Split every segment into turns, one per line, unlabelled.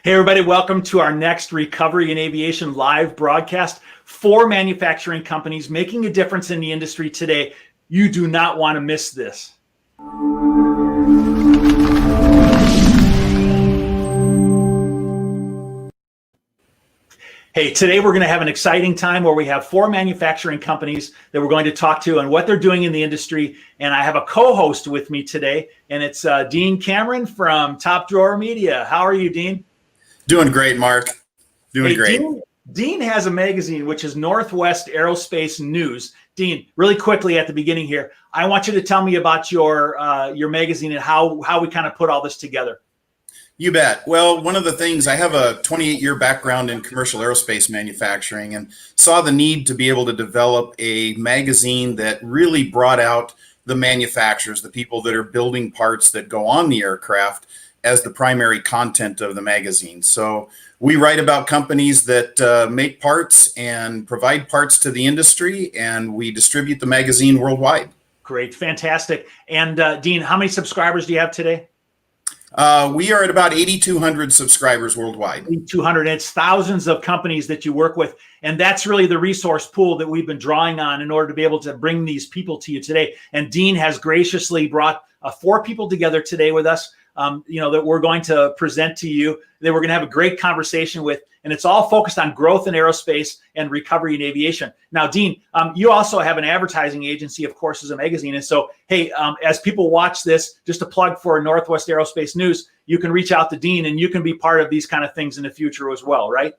Hey, everybody, welcome to our next Recovery in Aviation live broadcast. 4 manufacturing companies making a difference in the industry today. You do not want to miss this. Hey, today we're going to have an exciting time where we have 4 manufacturing companies that we're going to talk to and what they're doing in the industry. And I have a co-host with me today, and it's Dean Cameron from Top Drawer Media. How are you, Dean?
Doing great, Mark. Doing great.
Dean has a magazine, which is Northwest Aerospace News. Dean, really quickly at the beginning here, I want you to tell me about your magazine and how we kind of put all this together.
You bet. Well, one of the things, I have a 28-year background in commercial aerospace manufacturing and saw the need to be able to develop a magazine that really brought out the manufacturers, the people that are building parts that go on the aircraft, as the primary content of the magazine. So we write about companies that make parts and provide parts to the industry, and we distribute the magazine worldwide.
Great, fantastic. And Dean, how many subscribers do you have today?
We are at about 8,200 subscribers worldwide.
8,200. It's thousands of companies that you work with. And that's really the resource pool that we've been drawing on in order to be able to bring these people to you today. And Dean has graciously brought 4 people together today with us, that we're going to present to you, that we're going to have a great conversation with. And it's all focused on growth in aerospace and recovery in aviation. Now, Dean, you also have an advertising agency, of course, as a magazine. And so, hey, as people watch this, just a plug for Northwest Aerospace News, you can reach out to Dean and you can be part of these kind of things in the future as well, right?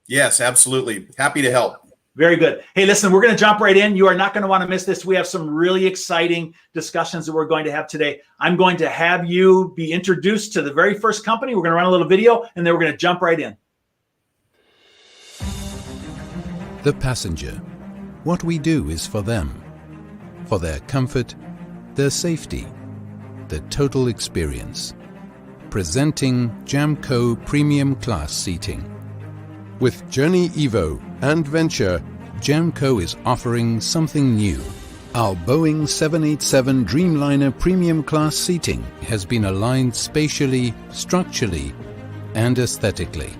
Yes, absolutely. Happy to help.
Very good. Hey, listen, we're going to jump right in. You are not going to want to miss this. We have some really exciting discussions that we're going to have today. I'm going to have you be introduced to the very first company. We're going to run a little video, and then we're going to jump right in.
The passenger. What we do is for them, for their comfort, their safety, the total experience. Presenting Jamco Premium Class Seating. With Journey Evo and Venture, Jamco is offering something new. Our Boeing 787 Dreamliner Premium Class Seating has been aligned spatially, structurally, and aesthetically.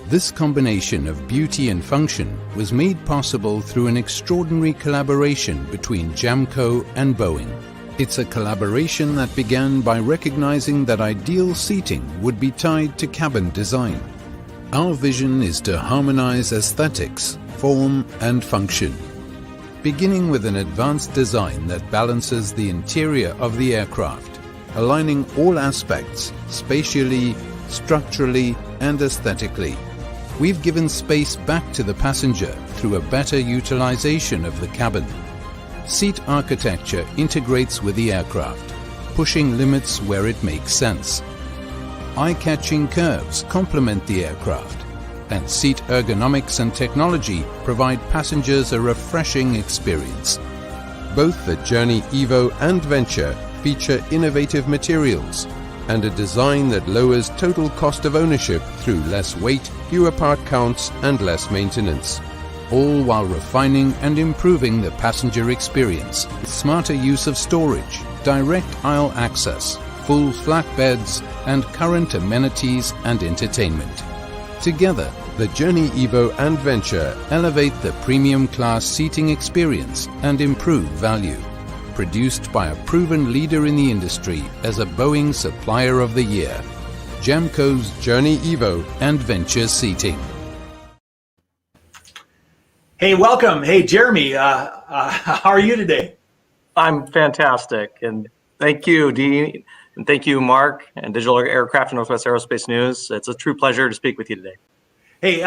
This combination of beauty and function was made possible through an extraordinary collaboration between Jamco and Boeing. It's a collaboration that began by recognizing that ideal seating would be tied to cabin design. Our vision is to harmonize aesthetics, form, and function, beginning with an advanced design that balances the interior of the aircraft, aligning all aspects spatially, structurally, and aesthetically. We've given space back to the passenger through a better utilization of the cabin. Seat architecture integrates with the aircraft, pushing limits where it makes sense. Eye-catching curves complement the aircraft, and seat ergonomics and technology provide passengers a refreshing experience. Both the Journey Evo and Venture feature innovative materials and a design that lowers total cost of ownership through less weight, fewer part counts, and less maintenance, all while refining and improving the passenger experience with smarter use of storage, direct aisle access, full flat beds, and current amenities and entertainment. Together, the Journey Evo and Venture elevate the premium class seating experience and improve value. Produced by a proven leader in the industry as a Boeing Supplier of the Year, Jamco's Journey Evo and Venture Seating.
Hey, welcome. Hey, Jeremy, how are you today?
I'm fantastic, and thank you, Dean. And thank you, Mark, and Digital Aircraft and Northwest Aerospace News. It's a true pleasure to speak with you today.
Hey,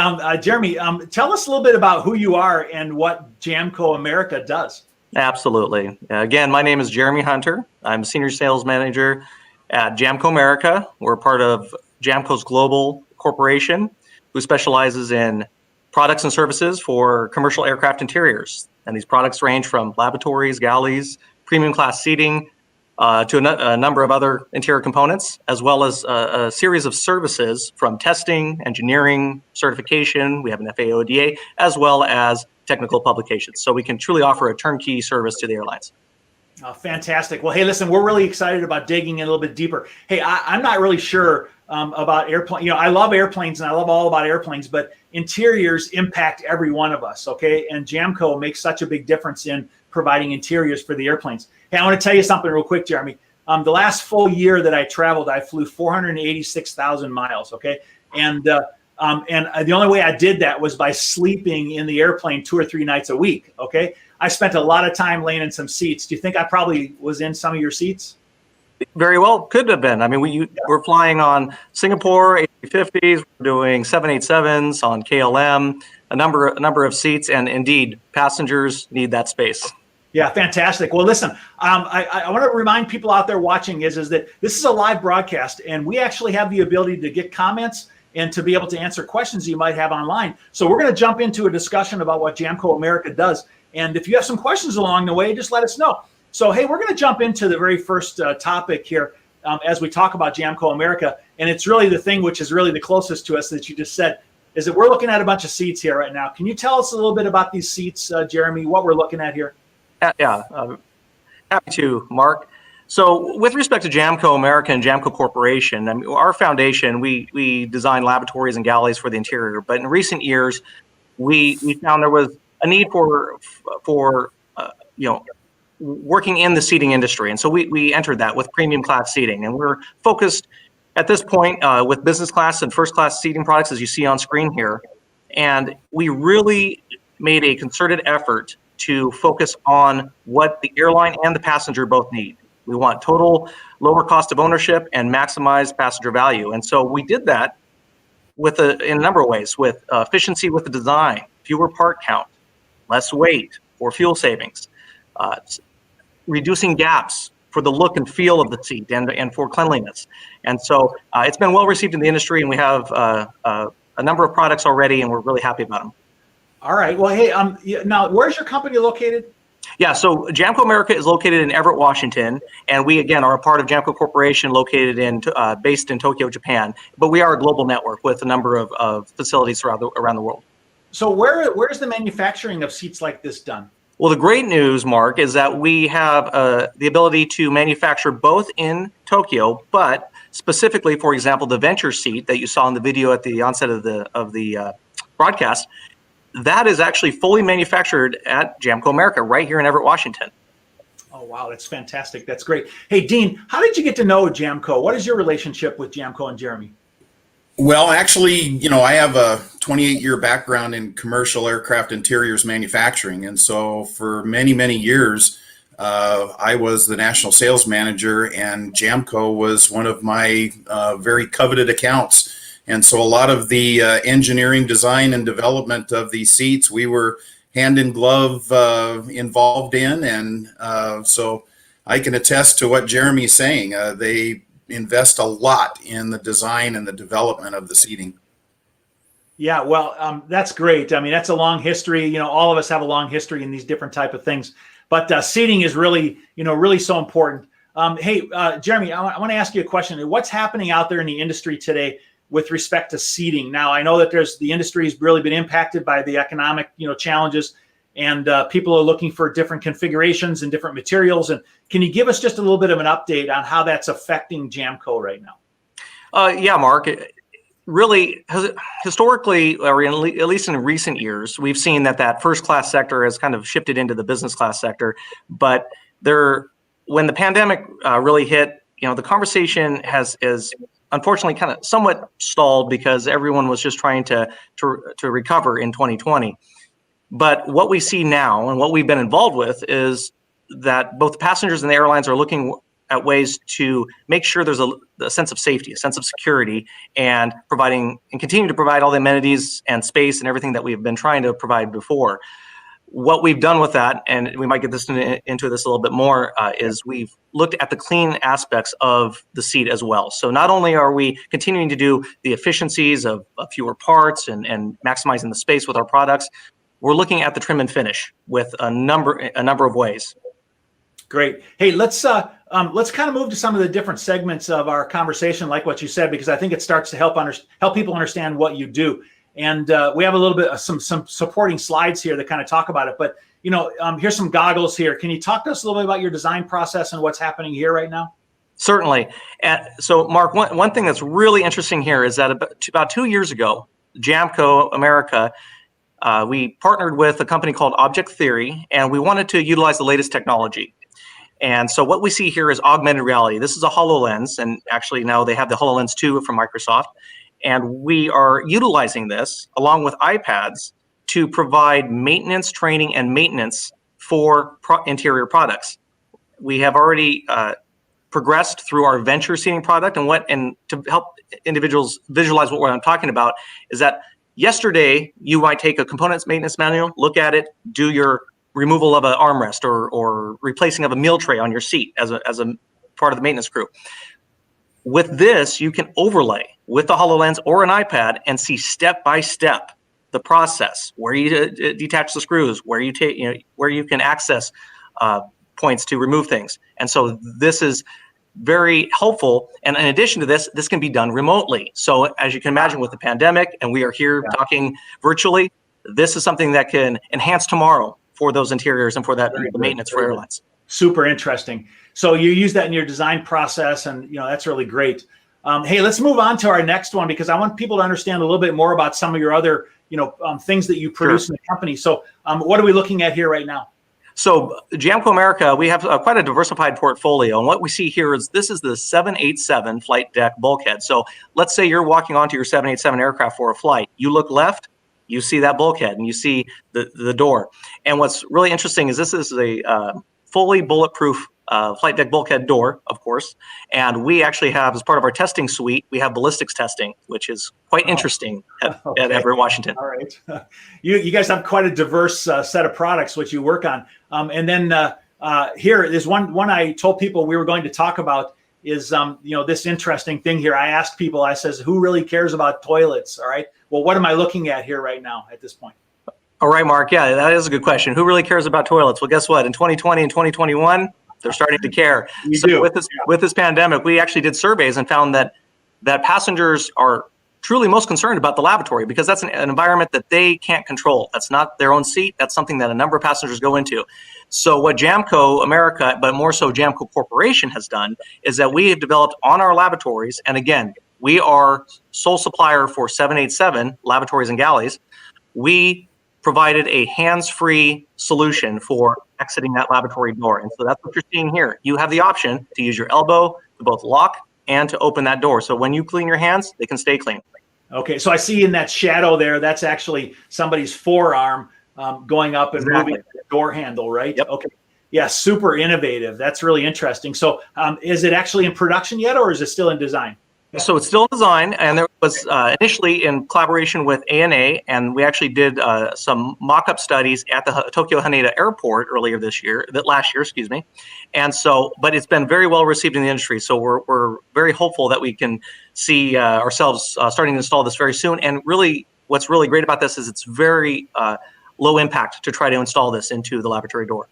Jeremy, tell us a little bit about who you are and what Jamco America does.
Absolutely. Again, my name is Jeremy Hunter. I'm a Senior Sales Manager at Jamco America. We're part of Jamco's global corporation who specializes in products and services for commercial aircraft interiors. And these products range from lavatories, galleys, premium class seating, to a number of other interior components, as well as a series of services from testing, engineering, certification. We have an FAA as well as technical publications. So we can truly offer a turnkey service to the airlines.
Fantastic. Well, hey, listen, we're really excited about digging in a little bit deeper. Hey, I'm not really sure about airplane. I love airplanes and I love all about airplanes, but interiors impact every one of us. Okay, and Jamco makes such a big difference in providing interiors for the airplanes. Hey, I want to tell you something real quick, Jeremy. The last full year that I traveled, I flew 486,000 miles. Okay, and the only way I did that was by sleeping in the airplane 2 or 3 nights a week. Okay. I spent a lot of time laying in some seats. Do you think I probably was in some of your seats?
Very well, could have been. I mean, we're flying on Singapore A350s, we're doing 787s on KLM, a number of seats, and indeed, passengers need that space.
Yeah, fantastic. Well, listen, I want to remind people out there watching is that this is a live broadcast, and we actually have the ability to get comments and to be able to answer questions you might have online. So we're going to jump into a discussion about what Jamco America does. And if you have some questions along the way, just let us know. So, hey, we're going to jump into the very first topic here as we talk about Jamco America. And it's really the thing which is really the closest to us that you just said, is that we're looking at a bunch of seats here right now. Can you tell us a little bit about these seats, Jeremy, what we're looking at here?
Happy to, Mark. So with respect to Jamco America and Jamco Corporation, I mean, our foundation, we design laboratories and galleys for the interior. But in recent years, we found there was a need for working in the seating industry. And so we entered that with premium class seating. And we're focused at this point with business class and first class seating products, as you see on screen here. And we really made a concerted effort to focus on what the airline and the passenger both need. We want total lower cost of ownership and maximize passenger value. And so we did that in a number of ways, with efficiency with the design, fewer part count, less weight for fuel savings, reducing gaps for the look and feel of the seat and for cleanliness. And so it's been well received in the industry, and we have a number of products already, and we're really happy about them.
All right. Well, hey, now where's your company located?
Yeah, so Jamco America is located in Everett, Washington, and we again are a part of Jamco Corporation, located based in Tokyo, Japan. But we are a global network with a number of facilities around the world.
So where's the manufacturing of seats like this done?
Well, the great news, Mark, is that we have the ability to manufacture both in Tokyo, but specifically, for example, the Venture seat that you saw in the video at the onset of the broadcast. That is actually fully manufactured at Jamco America right here in Everett, Washington.
Oh, wow. That's fantastic. That's great. Hey, Dean, how did you get to know Jamco? What is your relationship with Jamco and Jeremy?
Well, actually, I have a 28-year background in commercial aircraft interiors manufacturing. And so for many, many years, I was the national sales manager, and Jamco was one of my very coveted accounts. And so a lot of the engineering, design, and development of these seats, we were hand in glove involved in. And so I can attest to what Jeremy's saying. They invest a lot in the design and the development of the seating.
Yeah, well, that's great. I mean, that's a long history. All of us have a long history in these different type of things. But seating is really, really so important. Hey, Jeremy, I want to ask you a question. What's happening out there in the industry today with respect to seating? Now, I know that the industry has really been impacted by the economic, challenges, and people are looking for different configurations and different materials. And can you give us just a little bit of an update on how that's affecting Jamco right now?
Yeah, Mark. Really, historically, or at least in recent years, we've seen that first class sector has kind of shifted into the business class sector. But when the pandemic really hit, the conversation is unfortunately kind of somewhat stalled because everyone was just trying to recover in 2020. But what we see now and what we've been involved with is that both the passengers and the airlines are looking at ways to make sure there's a sense of safety, a sense of security, and continue to provide all the amenities and space and everything that we've been trying to provide before. What we've done with that, and we might get into this a little bit more, is we've looked at the clean aspects of the seat as well. So not only are we continuing to do the efficiencies of fewer parts and maximizing the space with our products, we're looking at the trim and finish with a number of ways.
Great. Hey, let's kind of move to some of the different segments of our conversation, like what you said, because I think it starts to help people understand what you do. And we have a little bit of some supporting slides here that kind of talk about it. But, here's some goggles here. Can you talk to us a little bit about your design process and what's happening here right now?
Certainly. So, Mark, one thing that's really interesting here is that about 2 years ago, Jamco America, we partnered with a company called Object Theory, and we wanted to utilize the latest technology. And so what we see here is augmented reality. This is a HoloLens, and actually now they have the HoloLens 2 from Microsoft. And we are utilizing this along with iPads to provide maintenance, training, and maintenance for interior products. We have already progressed through our venture seating product, and to help individuals visualize what I'm talking about is that yesterday you might take a components maintenance manual, look at it, do your removal of an armrest or replacing of a meal tray on your seat as a part of the maintenance crew. With this, you can overlay with the HoloLens or an iPad and see step by step the process, where you detach the screws, where you take, where you can access points to remove things. And so this is very helpful. And in addition to this, this can be done remotely. So as you can imagine with the pandemic, and we are here talking virtually, this is something that can enhance tomorrow for those interiors and for that maintenance for airlines.
Super interesting. So you use that in your design process, and that's really great. Hey, let's move on to our next one, because I want people to understand a little bit more about some of your other things that you produce in the company. So what are we looking at here right now?
So Jamco America, we have quite a diversified portfolio. And what we see here is this is the 787 flight deck bulkhead. So let's say you're walking onto your 787 aircraft for a flight. You look left, you see that bulkhead, and you see the door. And what's really interesting is this is a fully bulletproof flight deck bulkhead door, of course. And we actually have, as part of our testing suite, we have ballistics testing, which is quite interesting at Everett, Washington.
All right. You guys have quite a diverse set of products which you work on. And then here, there's one I told people we were going to talk about is, this interesting thing here. I asked people, I says, who really cares about toilets? All right. Well, what am I looking at here right now at this point?
All right, Mark. Yeah, that is a good question. Who really cares about toilets? Well, guess what? In 2020 and 2021, they're starting to care. With this pandemic, we actually did surveys and found that passengers are truly most concerned about the lavatory, because that's an environment that they can't control. That's not their own seat. That's something that a number of passengers go into. So what Jamco America, but more so Jamco Corporation, has done is that we have developed on our lavatories, and again, we are sole supplier for 787 lavatories and galleys. We provided a hands-free solution for exiting that lavatory door. And so that's what you're seeing here. You have the option to use your elbow to both lock and to open that door. So when you clean your hands, they can stay clean.
Okay, so I see in that shadow there, that's actually somebody's forearm going up and moving the door handle, right?
Yep.
Okay. Yeah, super innovative. That's really interesting. So is it actually in production yet, or is it still in design?
So it's still in design, and there was initially in collaboration with ANA, and we actually did some mock-up studies at the Tokyo Haneda Airport last year, excuse me. And so, but it's been very well received in the industry. So we're very hopeful that we can see ourselves starting to install this very soon. And really, what's really great about this is it's very low impact to try to install this into the lavatory door.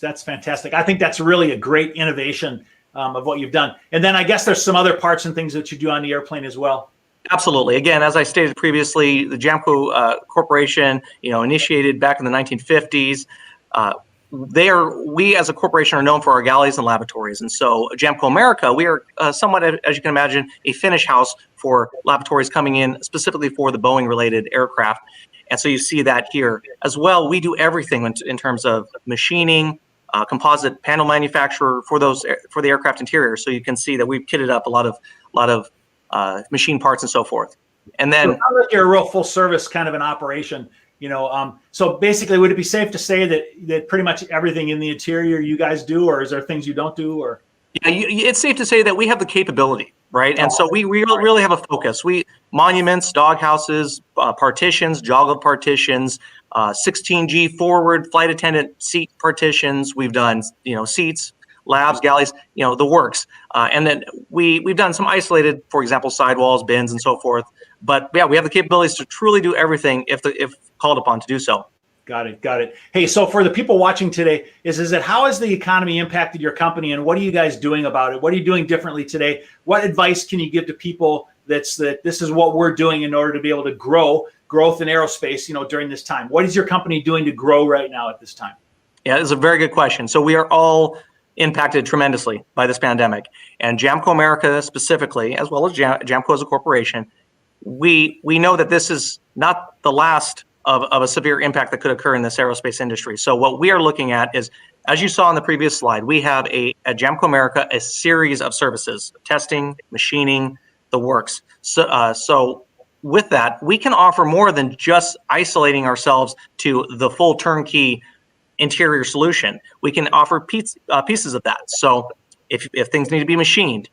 That's fantastic. I think that's really a great innovation of what you've done. And then I guess there's some other parts and things that you do on the airplane as well.
Absolutely. Again, as I stated previously, the Jamco Corporation, initiated back in the 1950s. We as a corporation are known for our galleys and lavatories. And so Jamco America, we are somewhat, as you can imagine, a finish house for lavatories coming in specifically for the Boeing related aircraft. And so you see that here as well. We do everything in terms of machining, composite panel manufacturer for the aircraft interior. So you can see that we've kitted up a lot of machine parts and so forth. And then
so you're a real full service kind of an operation, so basically, would it be safe to say that pretty much everything in the interior you guys do, or is there things you don't do, or?
Yeah, it's safe to say that we have the capability, right? And so we really have a focus. Monuments, dog houses, partitions, joggle partitions, 16G forward flight attendant seat partitions. We've done, seats, labs, galleys, the works. And then we've done some isolated, for example, sidewalls, bins, and so forth. But yeah, we have the capabilities to truly do everything if called upon to do so.
Got it. Hey, so for the people watching today, is it how has the economy impacted your company, and what are you guys doing about it? What are you doing differently today? What advice can you give to people that this is what we're doing in order to be able to grow growth in aerospace, during this time? What is your company doing to grow right now at this time?
Yeah, it's a very good question. So we are all impacted tremendously by this pandemic, and Jamco America specifically, as well as Jamco as a corporation, we know that this is not the last of a severe impact that could occur in this aerospace industry. So what we are looking at is, as you saw on the previous slide, we have at Jamco America a series of services: testing, machining, the works. So with that, we can offer more than just isolating ourselves to the full turnkey interior solution. We can offer pieces of that. So if things need to be machined,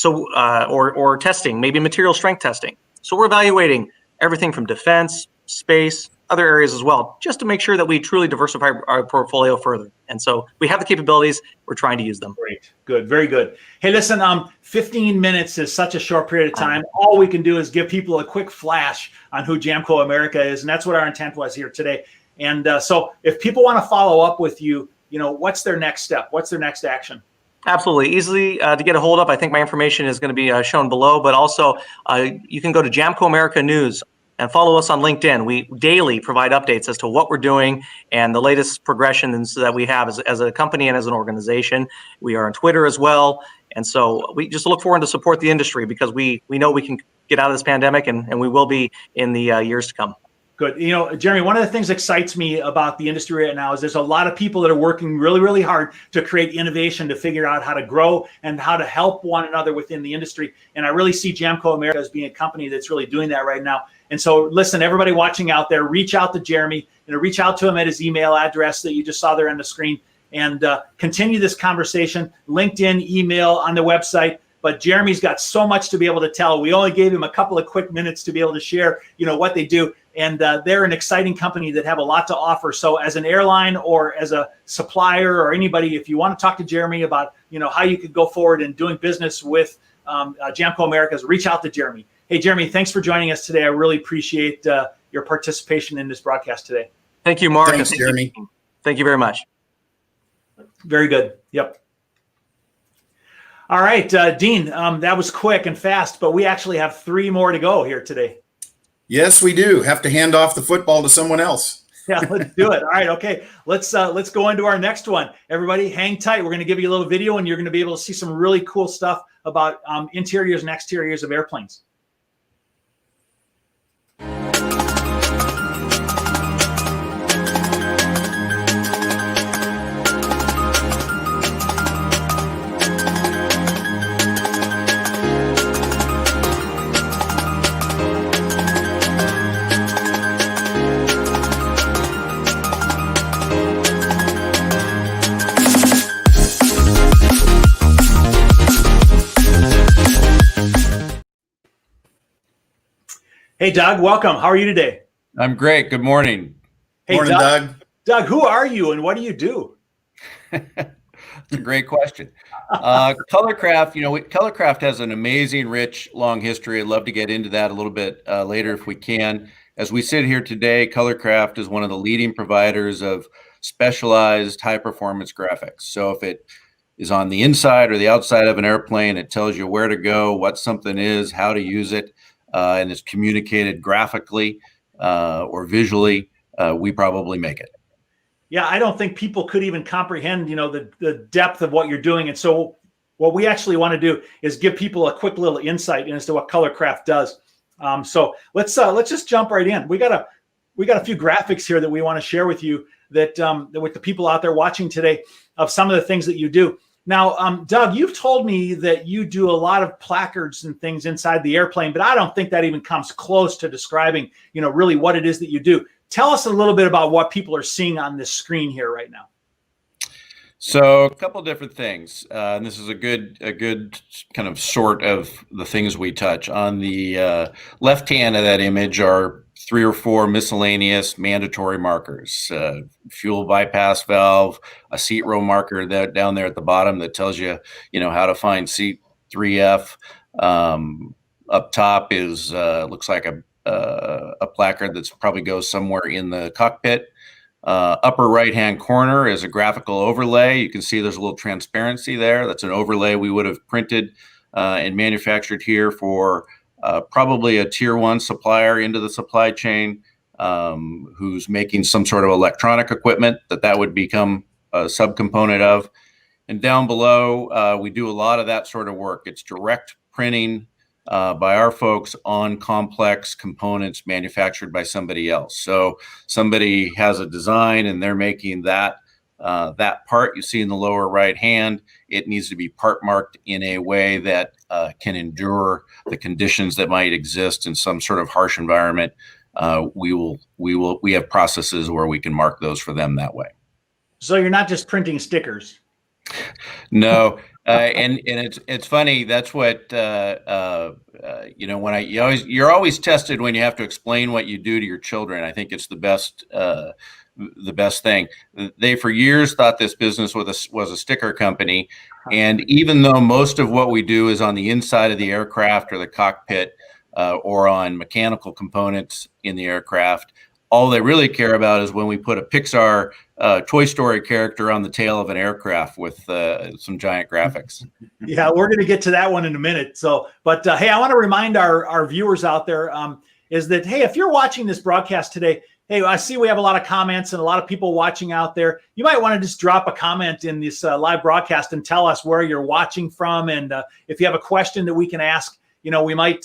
or testing, maybe material strength testing. So we're evaluating everything from defense, space, other areas as well, just to make sure that we truly diversify our portfolio further. And so we have the capabilities, we're trying to use them.
Great, good, very good. Hey, listen, 15 minutes is such a short period of time. All we can do is give people a quick flash on who Jamco America is, and that's what our intent was here today. And so if people want to follow up with you, what's their next step? What's their next action?
Absolutely. Easily to get a hold of. I think my information is going to be shown below, but also you can go to Jamco America News and follow us on LinkedIn. We daily provide updates as to what we're doing and the latest progressions that we have as a company and as an organization. We are on Twitter as well. And so we just look forward to support the industry, because we know we can get out of this pandemic, and we will be in the years to come.
Good. Jeremy, one of the things that excites me about the industry right now is there's a lot of people that are working really, really hard to create innovation, to figure out how to grow and how to help one another within the industry. And I really see Jamco America as being a company that's really doing that right now. And so listen, everybody watching out there, reach out to Jeremy, reach out to him at his email address that you just saw there on the screen, and continue this conversation. LinkedIn, email, on the website. But Jeremy's got so much to be able to tell. We only gave him a couple of quick minutes to be able to share, what they do. And they're an exciting company that have a lot to offer. So as an airline or as a supplier or anybody, if you want to talk to Jeremy about, how you could go forward in doing business with Jamco Americas, reach out to Jeremy. Hey, Jeremy, thanks for joining us today. I really appreciate your participation in this broadcast today.
Thank you, Mark.
Thanks, Jeremy.
Thank you very much.
Very good. Yep. All right, Dean, that was quick and fast, but we actually have 3 more to go here today.
Yes, we do. Have to hand off the football to someone else.
Yeah, let's do it. All right, okay. Let's go into our next one. Everybody, hang tight. We're going to give you a little video, and you're going to be able to see some really cool stuff about interiors and exteriors of airplanes. Hey, Doug, welcome. How are you today?
I'm great. Good morning.
Hey,
Morning, Doug.
Doug, who are you and what do you do?
That's a great question. Colorcraft, Colorcraft has an amazing, rich, long history. I'd love to get into that a little bit later if we can. As we sit here today, Colorcraft is one of the leading providers of specialized high-performance graphics. So if it is on the inside or the outside of an airplane, it tells you where to go, what something is, how to use it, and it's communicated graphically or visually, we probably make it.
Yeah, I don't think people could even comprehend, the depth of what you're doing. And so what we actually want to do is give people a quick little insight as to what Colorcraft does. So let's just jump right in. We got a few graphics here that we want to share with you that with the people out there watching today of some of the things that you do. Now, Doug, you've told me that you do a lot of placards and things inside the airplane, but I don't think that even comes close to describing, really what it is that you do. Tell us a little bit about what people are seeing on this screen here right now.
So a couple different things, and this is a good kind of sort of the things we touch. On the left hand of that image are 3 or 4 miscellaneous mandatory markers, fuel bypass valve, a seat row marker that down there at the bottom that tells you, how to find seat 3F. Up top is looks like a placard that's probably goes somewhere in the cockpit. Upper right-hand corner is a graphical overlay. You can see there's a little transparency there. That's an overlay we would have printed and manufactured here for probably a tier one supplier into the supply chain, who's making some sort of electronic equipment that would become a subcomponent of. And down below, we do a lot of that sort of work. It's direct printing by our folks on complex components manufactured by somebody else. So somebody has a design and they're making that part you see in the lower right hand. It needs to be part marked in a way that can endure the conditions that might exist in some sort of harsh environment. We have processes where we can mark those for them that way.
So you're not just printing stickers.
No, and it's funny. That's what when you're always tested when you have to explain what you do to your children. I think it's the best thing. They for years thought this business was a sticker company, and even though most of what we do is on the inside of the aircraft or the cockpit, or on mechanical components in the aircraft, all they really care about is when we put a Pixar Toy Story character on the tail of an aircraft with some giant graphics.
Yeah, we're going to get to that one in a minute. So, but hey, I want to remind our viewers out there is that, hey, if you're watching this broadcast today, hey, I see we have a lot of comments and a lot of people watching out there. You might want to just drop a comment in this live broadcast and tell us where you're watching from. And if you have a question that we can ask, we might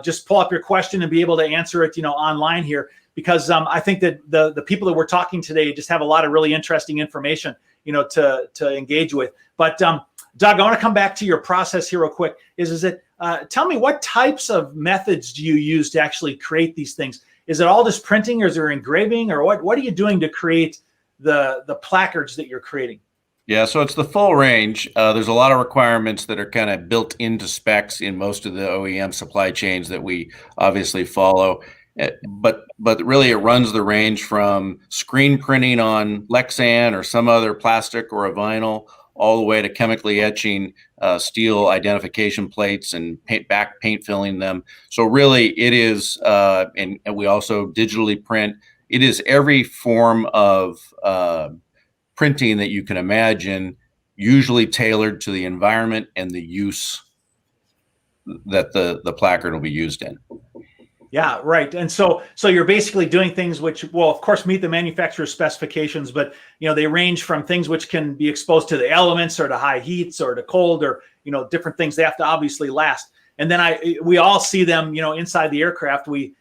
just pull up your question and be able to answer it, online here. Because I think that the people that we're talking today just have a lot of really interesting information, to engage with. But Doug, I want to come back to your process here real quick. Tell me, what types of methods do you use to actually create these things? Is it all just printing, or is there engraving, or what are you doing to create the placards that you're creating?
Yeah, so it's the full range. There's a lot of requirements that are kind of built into specs in most of the OEM supply chains that we obviously follow. But really, it runs the range from screen printing on Lexan or some other plastic or a vinyl, all the way to chemically etching steel identification plates and paint filling them. So really, it is, and we also digitally print. It is every form of printing that you can imagine, usually tailored to the environment and the use that the placard will be used in.
Yeah, right. And so you're basically doing things which will, of course, meet the manufacturer's specifications, but they range from things which can be exposed to the elements or to high heats or to cold or different things. They have to obviously last. And then we all see them, inside the aircraft. We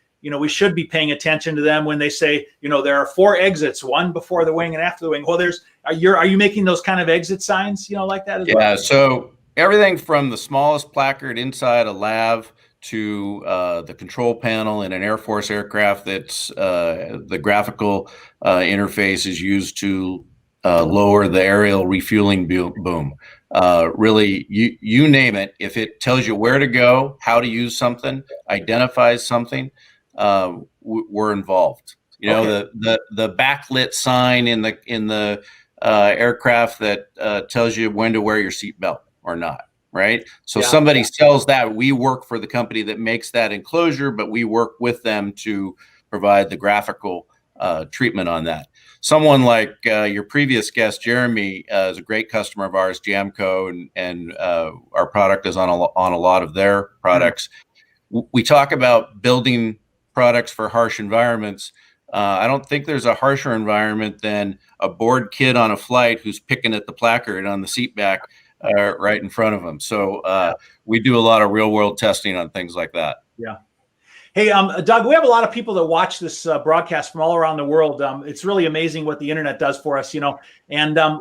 should be paying attention to them when they say, there are 4 exits, one before the wing and after the wing. Well, are you making those kind of exit signs, like that as well?
Yeah. So everything from the smallest placard inside a LAV to the control panel in an Air Force aircraft that's the graphical interface is used to lower the aerial refueling boom. Really, you name it. If it tells you where to go, how to use something, identifies something, we're involved. Okay. The backlit sign in the aircraft that tells you when to wear your seatbelt or not. Right. So somebody sells that. We work for the company that makes that enclosure, but we work with them to provide the graphical treatment on that. Someone like your previous guest, Jeremy, is a great customer of ours, Jamco, and our product is on a lot of their products. We talk about building products for harsh environments. I don't think there's a harsher environment than a bored kid on a flight who's picking at the placard on the seat back right in front of them. So we do a lot of real world testing on things like that. Yeah.
Hey, Doug, we have a lot of people that watch this broadcast from all around the world. It's really amazing what the internet does for us, and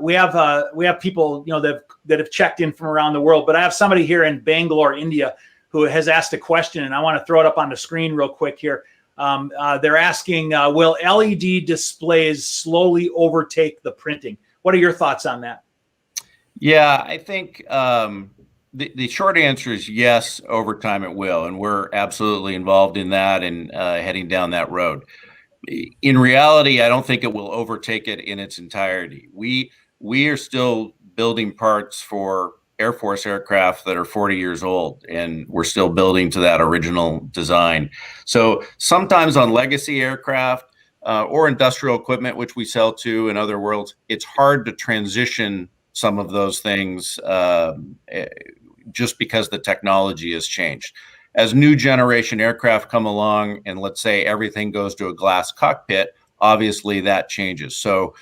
we have people, that have checked in from around the world. But I have somebody here in Bangalore, India, who has asked a question, and I want to throw it up on the screen real quick here. They're asking, will LED displays slowly overtake the printing? What are your thoughts on that?
Yeah, I think the short answer is yes, over time it will. And we're absolutely involved in that and heading down that road. In reality, I don't think it will overtake it in its entirety. We are still building parts for Air Force aircraft that are 40 years old, and we're still building to that original design. So sometimes on legacy aircraft or industrial equipment, which we sell to in other worlds, it's hard to transition some of those things just because the technology has changed. as new generation aircraft come along, and let's say everything goes to a glass cockpit, obviously that changes. So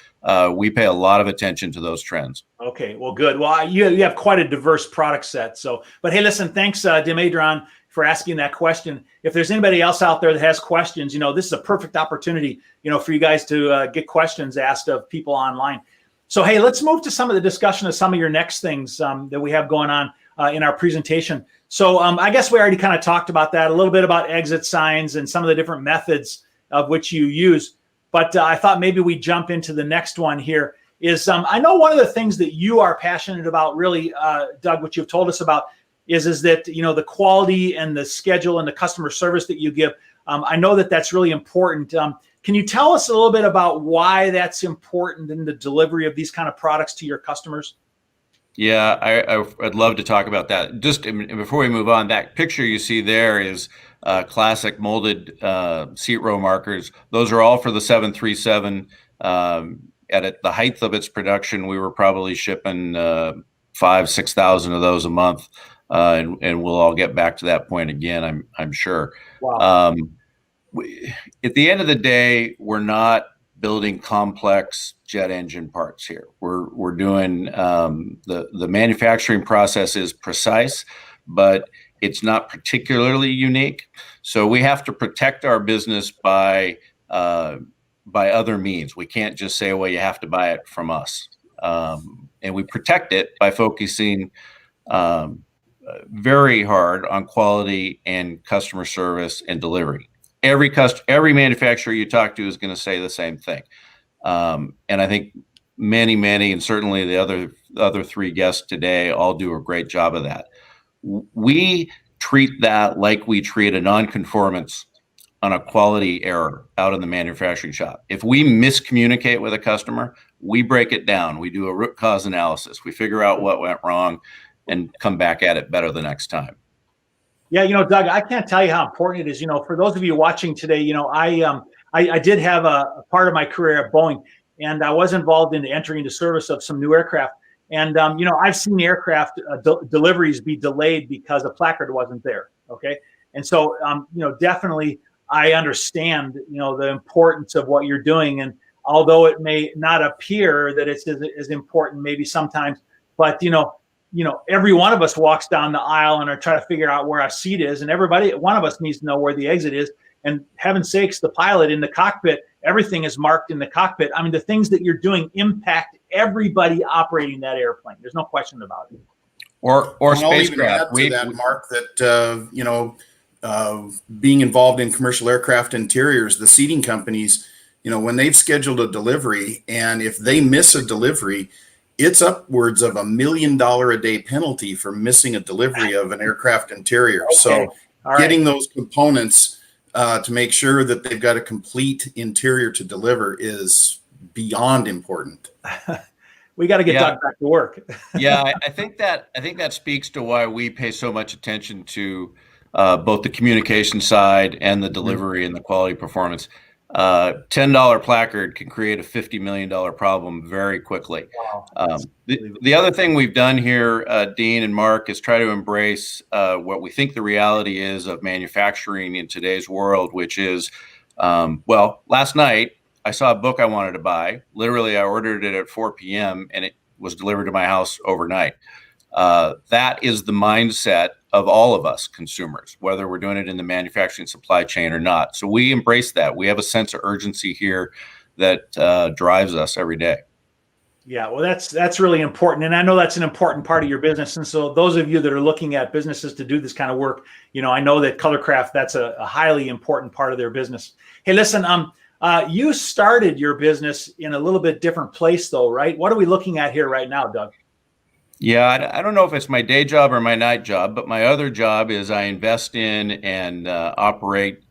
we pay a lot of attention to those trends.
Okay, well, good. Well, you have quite a diverse product set. So, but hey, listen, thanks, Dimitron, for asking that question. If there's anybody else out there that has questions, this is a perfect opportunity, for you guys to get questions asked of people online. So, hey, let's move to some of the discussion of some of your next things that we have going on in our presentation. So I guess we already kind of talked about that, a little bit about exit signs and some of the different methods of which you use. But I thought maybe we jump into the next one here is I know one of the things that you are passionate about, really, Doug, what you've told us about is that, the quality and the schedule and the customer service that you give. I know that that's really important. Can you tell us a little bit about why that's important in the delivery of these kind of products to your customers?
Yeah, I'd love to talk about that. Just before we move on, that picture you see there is classic molded seat row markers. Those are all for the 737. At the height of its production, we were probably shipping 5,000-6,000 of those a month, and we'll all get back to that point again, I'm sure.
Wow.
At the end of the day, we're not building complex jet engine parts here. We're doing the manufacturing process is precise, but it's not particularly unique. So we have to protect our business by other means. We can't just say, well, you have to buy it from us. And we protect it by focusing very hard on quality and customer service and delivery. Every manufacturer you talk to is going to say the same thing. And I think many, and certainly the other three guests today all do a great job of that. We treat that like we treat a non-conformance on a quality error out in the manufacturing shop. If we miscommunicate with a customer, we break it down. We do a root cause analysis. We figure out what went wrong and come back at it better the next time.
Yeah, Doug, I can't tell you how important it is. For those of you watching today, I did have a part of my career at Boeing, and I was involved in entering into service of some new aircraft. And, I've seen aircraft deliveries be delayed because a placard wasn't there. Okay. And so, definitely I understand, the importance of what you're doing. And although it may not appear that it's as important maybe sometimes, but, every one of us walks down the aisle and are trying to figure out where our seat is. And one of us needs to know where the exit is. And heaven's sakes, the pilot in the cockpit, everything is marked in the cockpit. I mean, the things that you're doing impact everybody operating that airplane. There's no question about it.
Or spacecraft. I'll even add to that, Mark, that, being involved in commercial aircraft interiors, the seating companies, when they've scheduled a delivery, and if they miss a delivery, it's upwards of $1 million a day penalty for missing a delivery of an aircraft interior. Okay. So getting those components to make sure that they've got a complete interior to deliver is beyond important.
We got to get Doug back to work.
Yeah, I think that speaks to why we pay so much attention to both the communication side and the delivery and the quality performance. $10 placard can create a $50 million problem very quickly. Wow. The other thing we've done here, Dean and Mark, is try to embrace what we think the reality is of manufacturing in today's world, which is, last night I saw a book I wanted to buy. Literally, I ordered it at 4 p.m. and it was delivered to my house overnight. That is the mindset of all of us consumers, whether we're doing it in the manufacturing supply chain or not. So we embrace that. We have a sense of urgency here that drives us every day.
Yeah, well, that's really important. And I know that's an important part of your business. And so those of you that are looking at businesses to do this kind of work, I know that Colorcraft, that's a highly important part of their business. Hey, listen, you started your business in a little bit different place though, right? What are we looking at here right now, Doug?
Yeah, I don't know if it's my day job or my night job, but my other job is I invest in and operate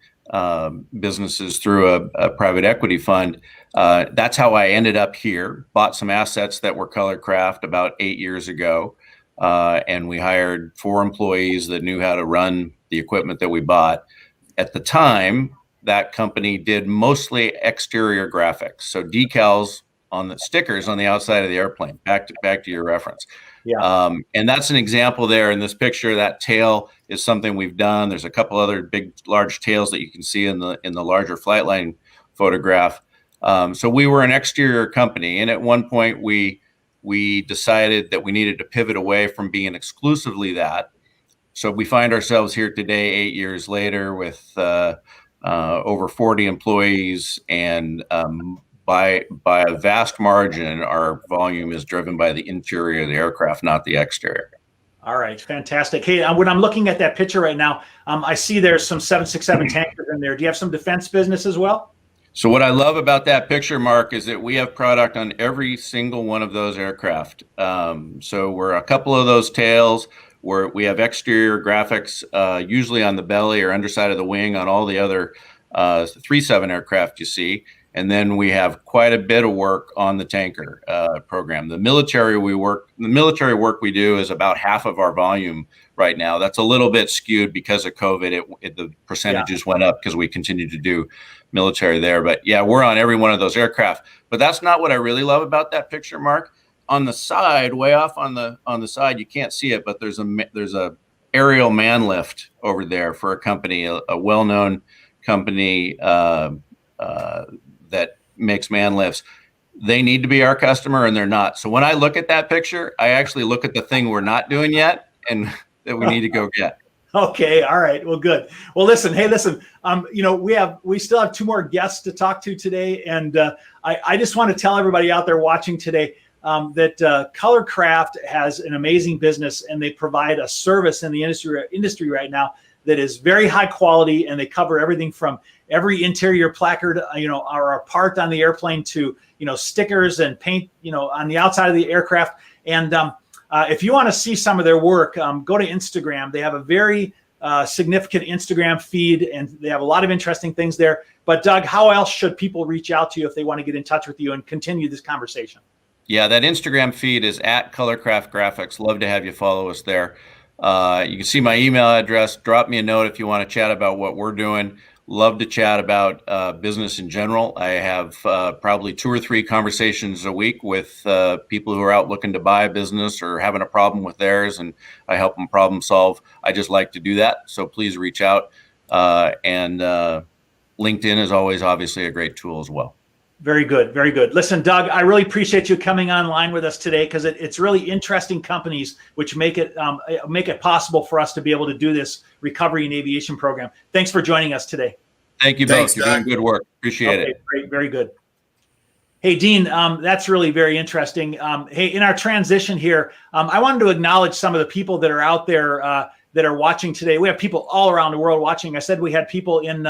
businesses through a private equity fund. That's how I ended up here, bought some assets that were Colorcraft about 8 years ago, and we hired 4 employees that knew how to run the equipment that we bought. At the time, that company did mostly exterior graphics, so decals the stickers on the outside of the airplane. Back to your reference.
Yeah.
And that's an example there in this picture. That tail is something we've done. There's a couple other large tails that you can see in the larger flight line photograph. So we were an exterior company, and at one point we decided that we needed to pivot away from being exclusively that. So we find ourselves here today, 8 years later, with over 40 employees, and by a vast margin, our volume is driven by the interior of the aircraft, not the exterior.
All right, fantastic. Hey, when I'm looking at that picture right now, I see there's some 767 tankers in there. Do you have some defense business as well?
So what I love about that picture, Mark, is that we have product on every single one of those aircraft. So we're a couple of those tails where we have exterior graphics, usually on the belly or underside of the wing on all the other 37 aircraft you see. And then we have quite a bit of work on the tanker program. The military work we do is about half of our volume right now. That's a little bit skewed because of COVID. The percentages went up because we continue to do military there. But yeah, we're on every one of those aircraft. But that's not what I really love about that picture, Mark. On the side, way off on the side, you can't see it, but there's a aerial man lift over there for a company, a well-known company that makes man lifts. They need to be our customer, and they're not. So when I look at that picture, I actually look at the thing we're not doing yet and that we need to go get.
Okay. All right. Well, good. Well, listen, we still have 2 more guests to talk to today. And I just want to tell everybody out there watching today that Colorcraft has an amazing business, and they provide a service in the industry right now that is very high quality, and they cover everything from every interior placard, or a part on the airplane to, stickers and paint, on the outside of the aircraft. And if you want to see some of their work, go to Instagram. They have a very significant Instagram feed, and they have a lot of interesting things there. But Doug, how else should people reach out to you if they want to get in touch with you and continue this conversation?
Yeah, that Instagram feed is at Colorcraft Graphics. Love to have you follow us there. You can see my email address. Drop me a note if you want to chat about what we're doing. Love to chat about business in general. I have probably 2 or 3 conversations a week with people who are out looking to buy a business or having a problem with theirs, and I help them problem solve. I just like to do that. So please reach out. And LinkedIn is always obviously a great tool as well.
Very good. Very good. Listen, Doug, I really appreciate you coming online with us today, because it's really interesting companies which make it possible for us to be able to do this recovery in aviation program. Thanks for joining us today.
Thank you both. You're doing good work. Appreciate it.
Great. Very good. Hey, Dean, that's really very interesting. Hey, in our transition here, I wanted to acknowledge some of the people that are out there that are watching today. We have people all around the world watching. I said we had people in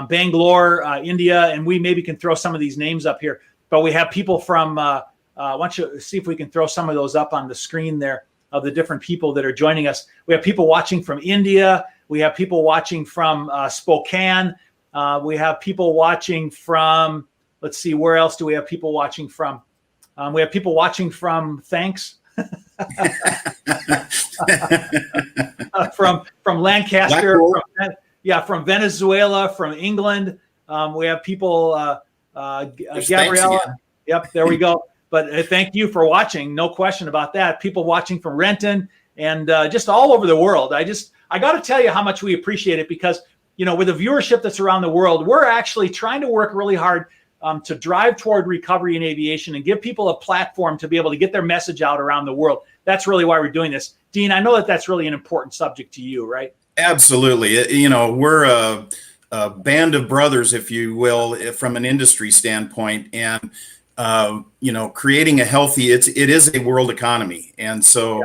Bangalore, India, and we maybe can throw some of these names up here. But we have people from, why don't you see if we can throw some of those up on the screen there of the different people that are joining us. We have people watching from India. We have people watching from Spokane. We have people watching from, let's see, where else do we have people watching from? We have people watching from, thanks. from Lancaster, from Venezuela, from England. We have people, Gabriella. Yep, there we go. But thank you for watching. No question about that. People watching from Renton and just all over the world. I got to tell you how much we appreciate it, because, with the viewership that's around the world, we're actually trying to work really hard to drive toward recovery in aviation and give people a platform to be able to get their message out around the world. That's really why we're doing this. Dean, I know that that's really an important subject to you, right?
Absolutely. We're a band of brothers, if you will, from an industry standpoint, and creating a healthy, it is a world economy. And so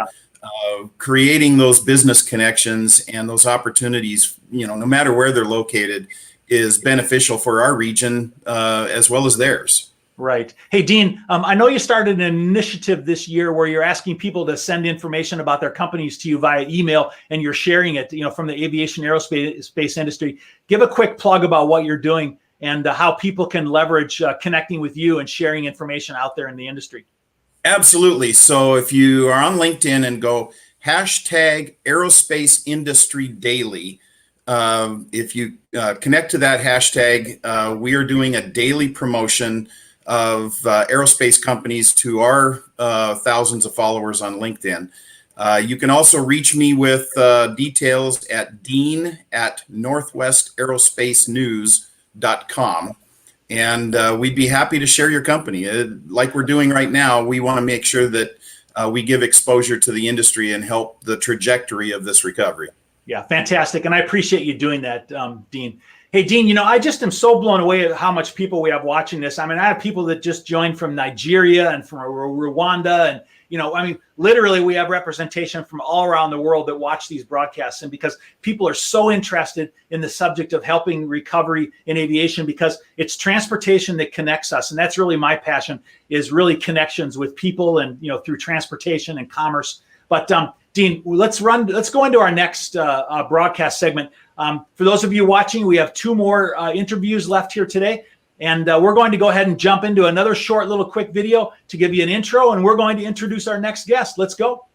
creating those business connections and those opportunities, no matter where they're located, is beneficial for our region as well as theirs.
Right. Hey, Dean, I know you started an initiative this year where you're asking people to send information about their companies to you via email, and you're sharing it, from the aviation aerospace industry. Give a quick plug about what you're doing and how people can leverage connecting with you and sharing information out there in the industry.
Absolutely. So if you are on LinkedIn and go #Aerospace Industry Daily, if you connect to that hashtag, we are doing a daily promotion of aerospace companies to our thousands of followers on LinkedIn. You can also reach me with details at dean@northwestaerospacenews.com. And we'd be happy to share your company. Like we're doing right now, we want to make sure that we give exposure to the industry and help the trajectory of this recovery.
Yeah, fantastic. And I appreciate you doing that, Dean. Hey, Dean, I just am so blown away at how much people we have watching this. I mean, I have people that just joined from Nigeria and from Rwanda. And, literally we have representation from all around the world that watch these broadcasts. And because people are so interested in the subject of helping recovery in aviation, because it's transportation that connects us. And that's really my passion, is really connections with people and, through transportation and commerce. But Dean, let's go into our next broadcast segment. For those of you watching, we have 2 more interviews left here today. And we're going to go ahead and jump into another short little quick video to give you an intro. And we're going to introduce our next guest. Let's go.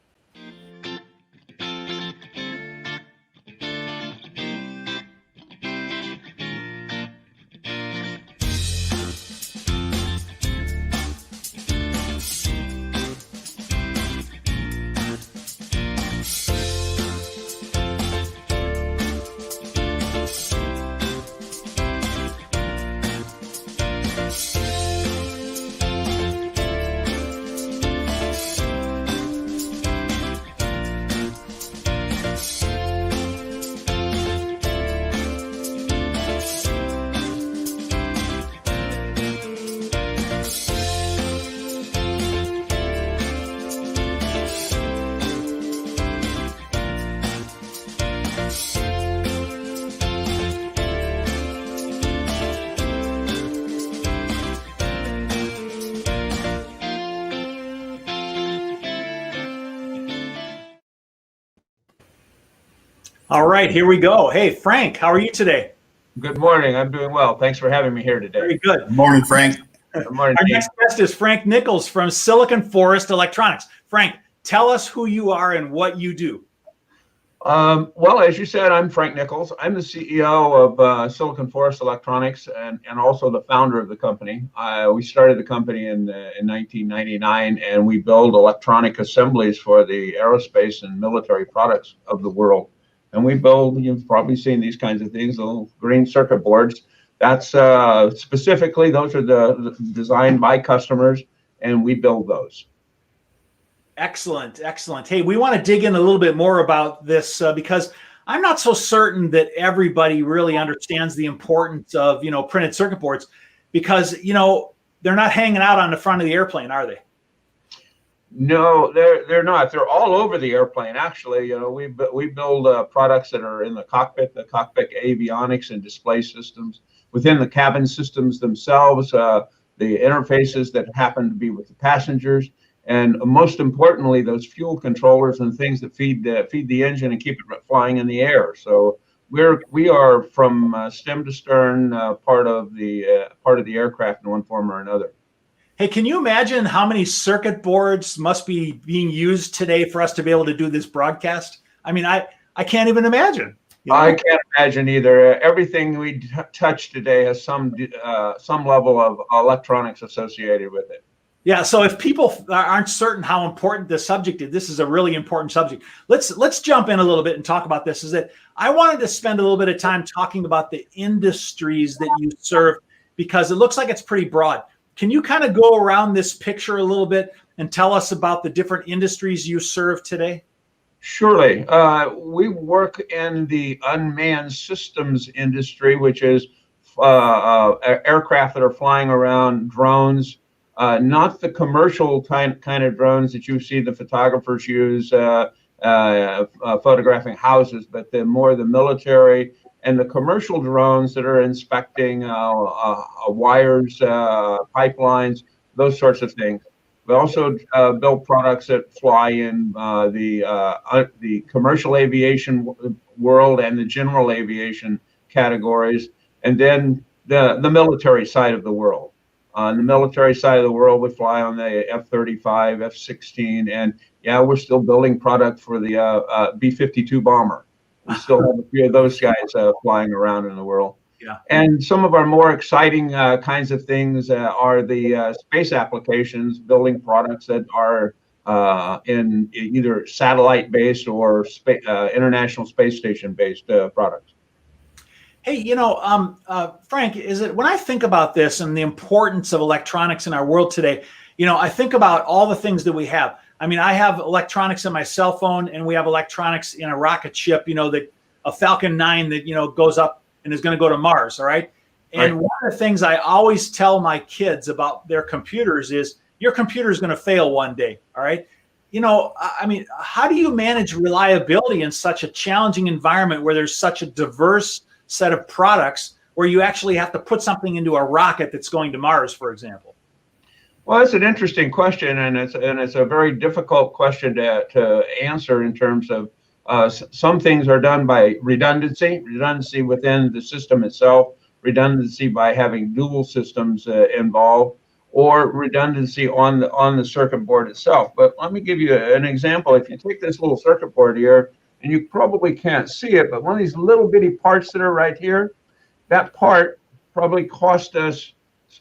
All right, here we go. Hey, Frank, how are you today?
Good morning. I'm doing well. Thanks for having me here today.
Very good.
Good morning, Frank.
Good morning.
Our next guest is Frank Nichols from Silicon Forest Electronics. Frank, tell us who you are and what you do.
Well, as you said, I'm Frank Nichols. I'm the CEO of Silicon Forest Electronics and also the founder of the company. We started the company in 1999, and we build electronic assemblies for the aerospace and military products of the world. And we build, you've probably seen these kinds of things, little green circuit boards. That's specifically, those are the designed by customers, and we build those.
Excellent, excellent. Hey, we want to dig in a little bit more about this because I'm not so certain that everybody really understands the importance of, printed circuit boards, because, they're not hanging out on the front of the airplane, are they?
No, they're not. They're all over the airplane. Actually, we build products that are in the cockpit avionics and display systems, within the cabin systems themselves, the interfaces that happen to be with the passengers, and most importantly, those fuel controllers and things that feed the engine and keep it flying in the air. So we are from stem to stern part of the aircraft in one form or another.
Hey, can you imagine how many circuit boards must be being used today for us to be able to do this broadcast? I mean, I can't even imagine.
I can't imagine either. Everything we touch today has some level of electronics associated with it.
Yeah. So if people aren't certain how important this subject is, this is a really important subject. Let's jump in a little bit and talk about this. Is that I wanted to spend a little bit of time talking about the industries that you serve, because it looks like it's pretty broad. Can you kind of go around this picture a little bit and tell us about the different industries you serve today?
Surely. We work in the unmanned systems industry, which is aircraft that are flying around, drones, not the commercial kind of drones that you see the photographers use photographing houses, but the military and the commercial drones that are inspecting wires, pipelines, those sorts of things. We also build products that fly in the commercial aviation world and the general aviation categories, and then the military side of the world. On the military side of the world, we fly on the F-35, F-16, and yeah, we're still building product for the B-52 bomber. We still have a few of those guys flying around in the world.
Yeah.
And some of our more exciting kinds of things are the space applications, building products that are in either satellite-based or International Space Station-based products.
Hey, Frank, is it when I think about this and the importance of electronics in our world today, I think about all the things that we have. I mean, I have electronics in my cell phone, and we have electronics in a rocket ship, that a Falcon 9 that, goes up and is going to go to Mars. All right. And
Right.
one of the things I always tell my kids about their computers is your computer is going to fail one day. All right. I mean, how do you manage reliability in such a challenging environment where there's such a diverse set of products where you actually have to put something into a rocket that's going to Mars, for example?
Well, that's an interesting question, and it's a very difficult question to answer in terms of some things are done by redundancy within the system itself, redundancy by having dual systems involved, or redundancy on the circuit board itself. But let me give you an example. If you take this little circuit board here, and you probably can't see it, but one of these little bitty parts that are right here, that part probably cost us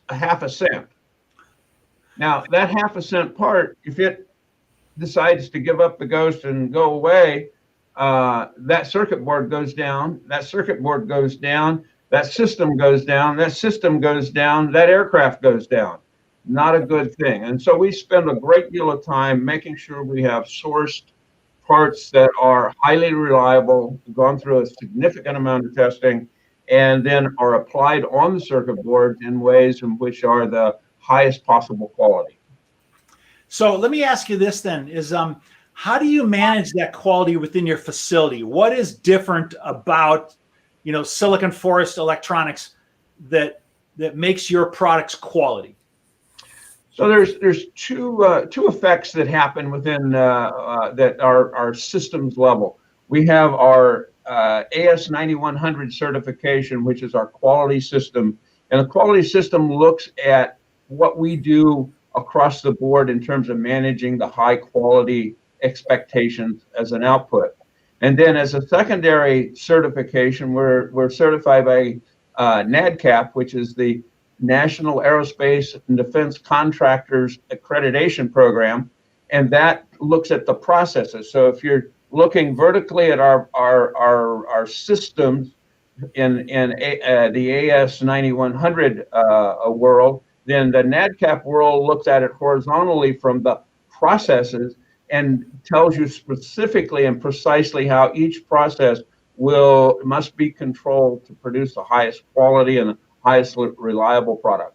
a half a cent. Now, that half a cent part, if it decides to give up the ghost and go away, that circuit board goes down, that circuit board goes down, that system goes down, that system goes down, that aircraft goes down. Not a good thing. And so we spend a great deal of time making sure we have sourced parts that are highly reliable, gone through a significant amount of testing, and then are applied on the circuit board in ways in which are the highest possible quality.
So let me ask you this then: is how do you manage that quality within your facility? What is different about Silicon Forest Electronics that makes your products quality?
So there's two effects that happen within that are systems level. We have our AS9100 certification, which is our quality system, and the quality system looks at what we do across the board in terms of managing the high quality expectations as an output. And then as a secondary certification, we're certified by NADCAP, which is the National Aerospace and Defense Contractors Accreditation Program, and that looks at the processes. So if you're looking vertically at our systems in the AS9100 world, then the NADCAP world looks at it horizontally from the processes and tells you specifically and precisely how each process must be controlled to produce the highest quality and the highest reliable product.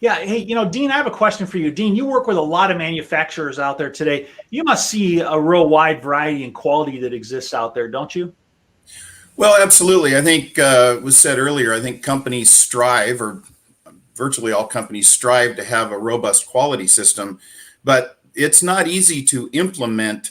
Yeah. Hey, Dean, I have a question for you. Dean, you work with a lot of manufacturers out there today. You must see a real wide variety and quality that exists out there, don't you?
Well, absolutely. I think it was said earlier, I think companies strive, or virtually all companies strive, to have a robust quality system, but it's not easy to implement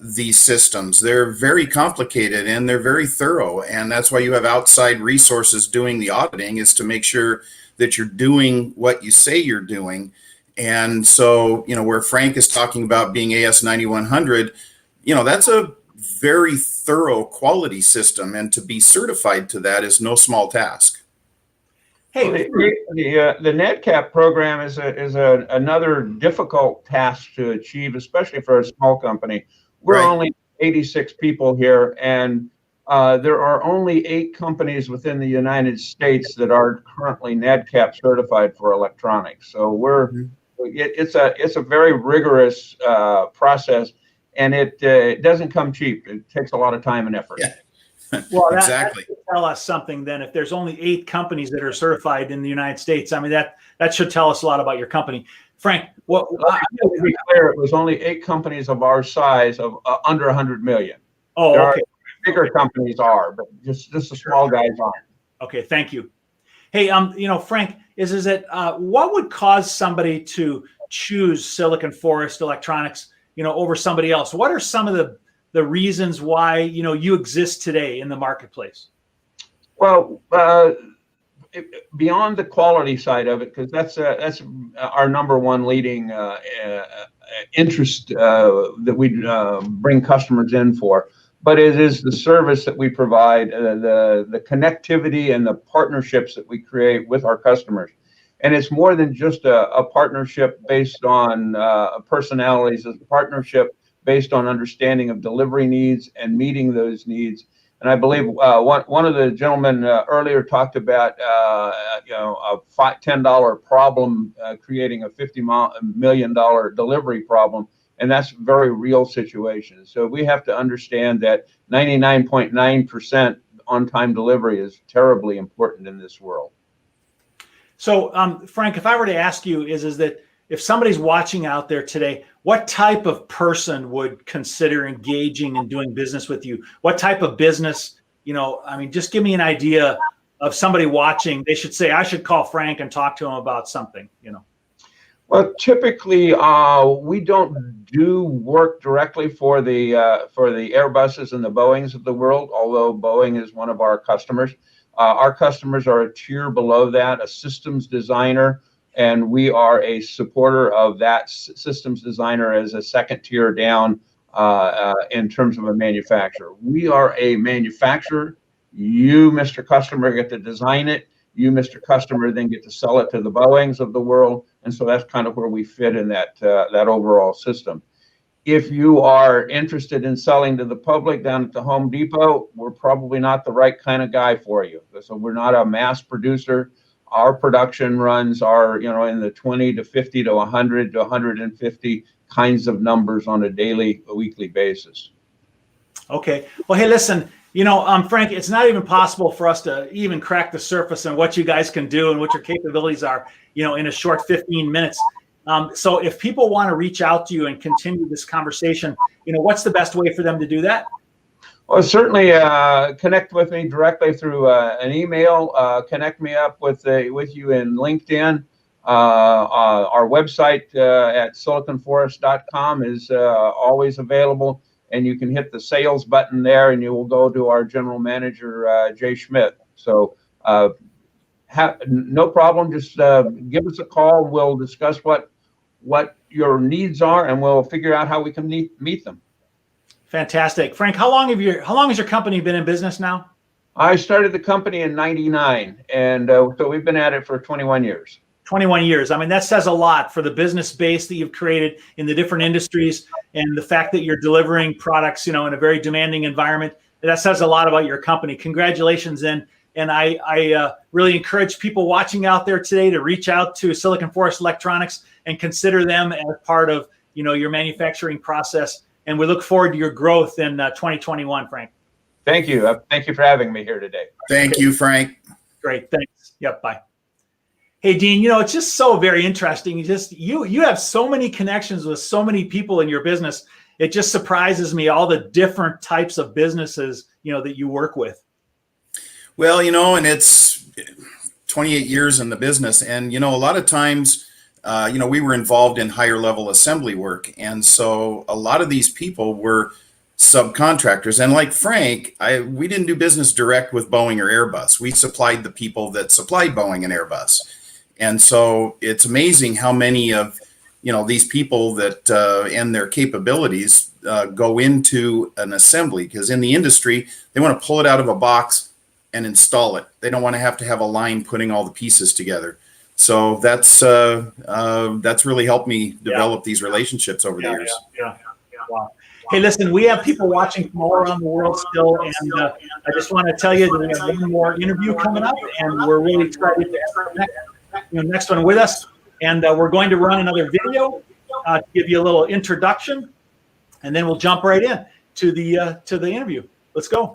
these systems. They're very complicated and they're very thorough, and that's why you have outside resources doing the auditing, is to make sure that you're doing what you say you're doing. And so, where Frank is talking about being AS9100, that's a very thorough quality system, and to be certified to that is no small task.
Hey, the NADCAP program is another difficult task to achieve, especially for a small company. We're only 86 people here, and there are only 8 companies within the United States that are currently NADCAP certified for electronics. So it's a very rigorous process, and it doesn't come cheap. It takes a lot of time and effort.
Yeah.
Well,
exactly.
That should tell us something then. If there's only 8 companies that are certified in the United States, I mean, that should tell us a lot about your company. Frank,
to be clear, it was only 8 companies of our size, of under 100 million.
Oh,
there
okay.
Bigger companies are, but just the small guys aren't.
Okay, thank you. Hey, Frank, is it what would cause somebody to choose Silicon Forest Electronics, over somebody else? What are some of the reasons why you exist today in the marketplace?
Well, beyond the quality side of it, because that's our number one leading interest that we bring customers in for. but it is the service that we provide, the connectivity and the partnerships that we create with our customers. And it's more than just a partnership based on personalities. It's a partnership based on understanding of delivery needs and meeting those needs. And I believe one of the gentlemen earlier talked about a $10 problem creating a $50 million delivery problem, and that's a very real situation. So we have to understand that 99.9% on-time delivery is terribly important in this world.
So, Frank, if I were to ask you, is that if somebody's watching out there today, what type of person would consider engaging and doing business with you? What type of business, just give me an idea of somebody watching. They should say, I should call Frank and talk to him about something,
Well, typically, we don't do work directly for the Airbuses and the Boeings of the world, although Boeing is one of our customers. Our customers are a tier below that, a systems designer, and we are a supporter of that systems designer as a second tier down in terms of a manufacturer. We are a manufacturer. You, Mr. Customer, get to design it. You, Mr. Customer, then get to sell it to the Boeings of the world. And so that's kind of where we fit in that overall system. If you are interested in selling to the public down at the Home Depot, we're probably not the right kind of guy for you. So we're not a mass producer. Our production runs are, in the 20 to 50 to 100 to 150 kinds of numbers on a weekly basis.
Okay. Well, hey, listen, Frank, it's not even possible for us to even crack the surface on what you guys can do and what your capabilities are, in a short 15 minutes. So if people want to reach out to you and continue this conversation, what's the best way for them to do that?
Well, certainly connect with me directly through an email. Connect me up with you in LinkedIn. Our website at siliconforest.com is always available, and you can hit the sales button there, and you will go to our general manager, Jay Schmidt. So no problem. Just give us a call. We'll discuss what your needs are, and we'll figure out how we can meet them.
Fantastic. Frank, how long has your company been in business now?
I started the company in '99, and so we've been at it for 21 years.
21 years. I mean, that says a lot for the business base that you've created in the different industries, and the fact that you're delivering products, in a very demanding environment. That says a lot about your company. Congratulations. And I really encourage people watching out there today to reach out to Silicon Forest Electronics and consider them as part of, your manufacturing process. And we look forward to your growth in 2021, Frank.
Thank you. Thank you for having me here today.
Thank you, Frank.
Great. Thanks. Yep. Bye. Hey, Dean, it's just so very interesting. You have so many connections with so many people in your business. It just surprises me, all the different types of businesses, that you work with.
Well, and it's 28 years in the business. And, a lot of times, we were involved in higher level assembly work. And so a lot of these people were subcontractors. And like Frank, we didn't do business direct with Boeing or Airbus. We supplied the people that supplied Boeing and Airbus. And so it's amazing how many of, these people that and their capabilities go into an assembly, because in the industry, they want to pull it out of a box and install it. They don't want to have a line putting all the pieces together. So that's really helped me develop these relationships over the years.
Yeah. Wow. Hey, listen, we have people watching from all around the world still, and I just want to tell you that we have one more interview coming up, and we're really excited to have the next one with us. And we're going to run another video to give you a little introduction, and then we'll jump right in to the interview. Let's go.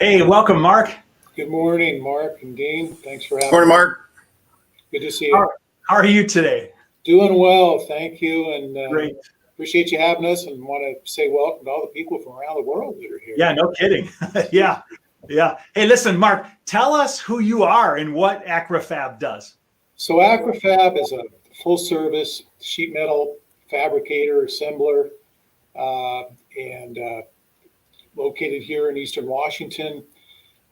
Hey, welcome, Mark.
Good morning, Mark and Dean. Thanks for having
Morning,
me.
Mark.
Good to see
How
you.
how are you today?
Doing well, thank you, and
Great.
appreciate you having us. And want to say welcome to all the people from around the world that are here.
Yeah, no kidding. Yeah, yeah. Hey, listen, Mark, tell us who you are and what Acrofab does.
So Acrofab is a full-service sheet metal fabricator, assembler, and located here in Eastern Washington.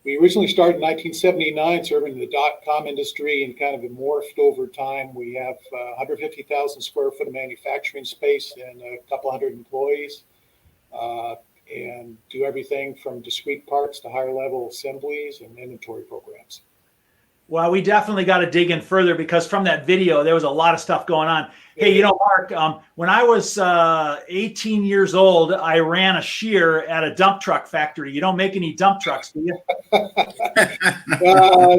We originally started in 1979 serving the dot-com industry and kind of morphed over time. We have 150,000 square foot of manufacturing space and a couple hundred employees, and do everything from discrete parts to higher level assemblies and inventory programs.
Well, we definitely got to dig in further because from that video, there was a lot of stuff going on. Hey, you know, Mark, when I was 18 years old, I ran a shear at a dump truck factory. You don't make any dump trucks, do you?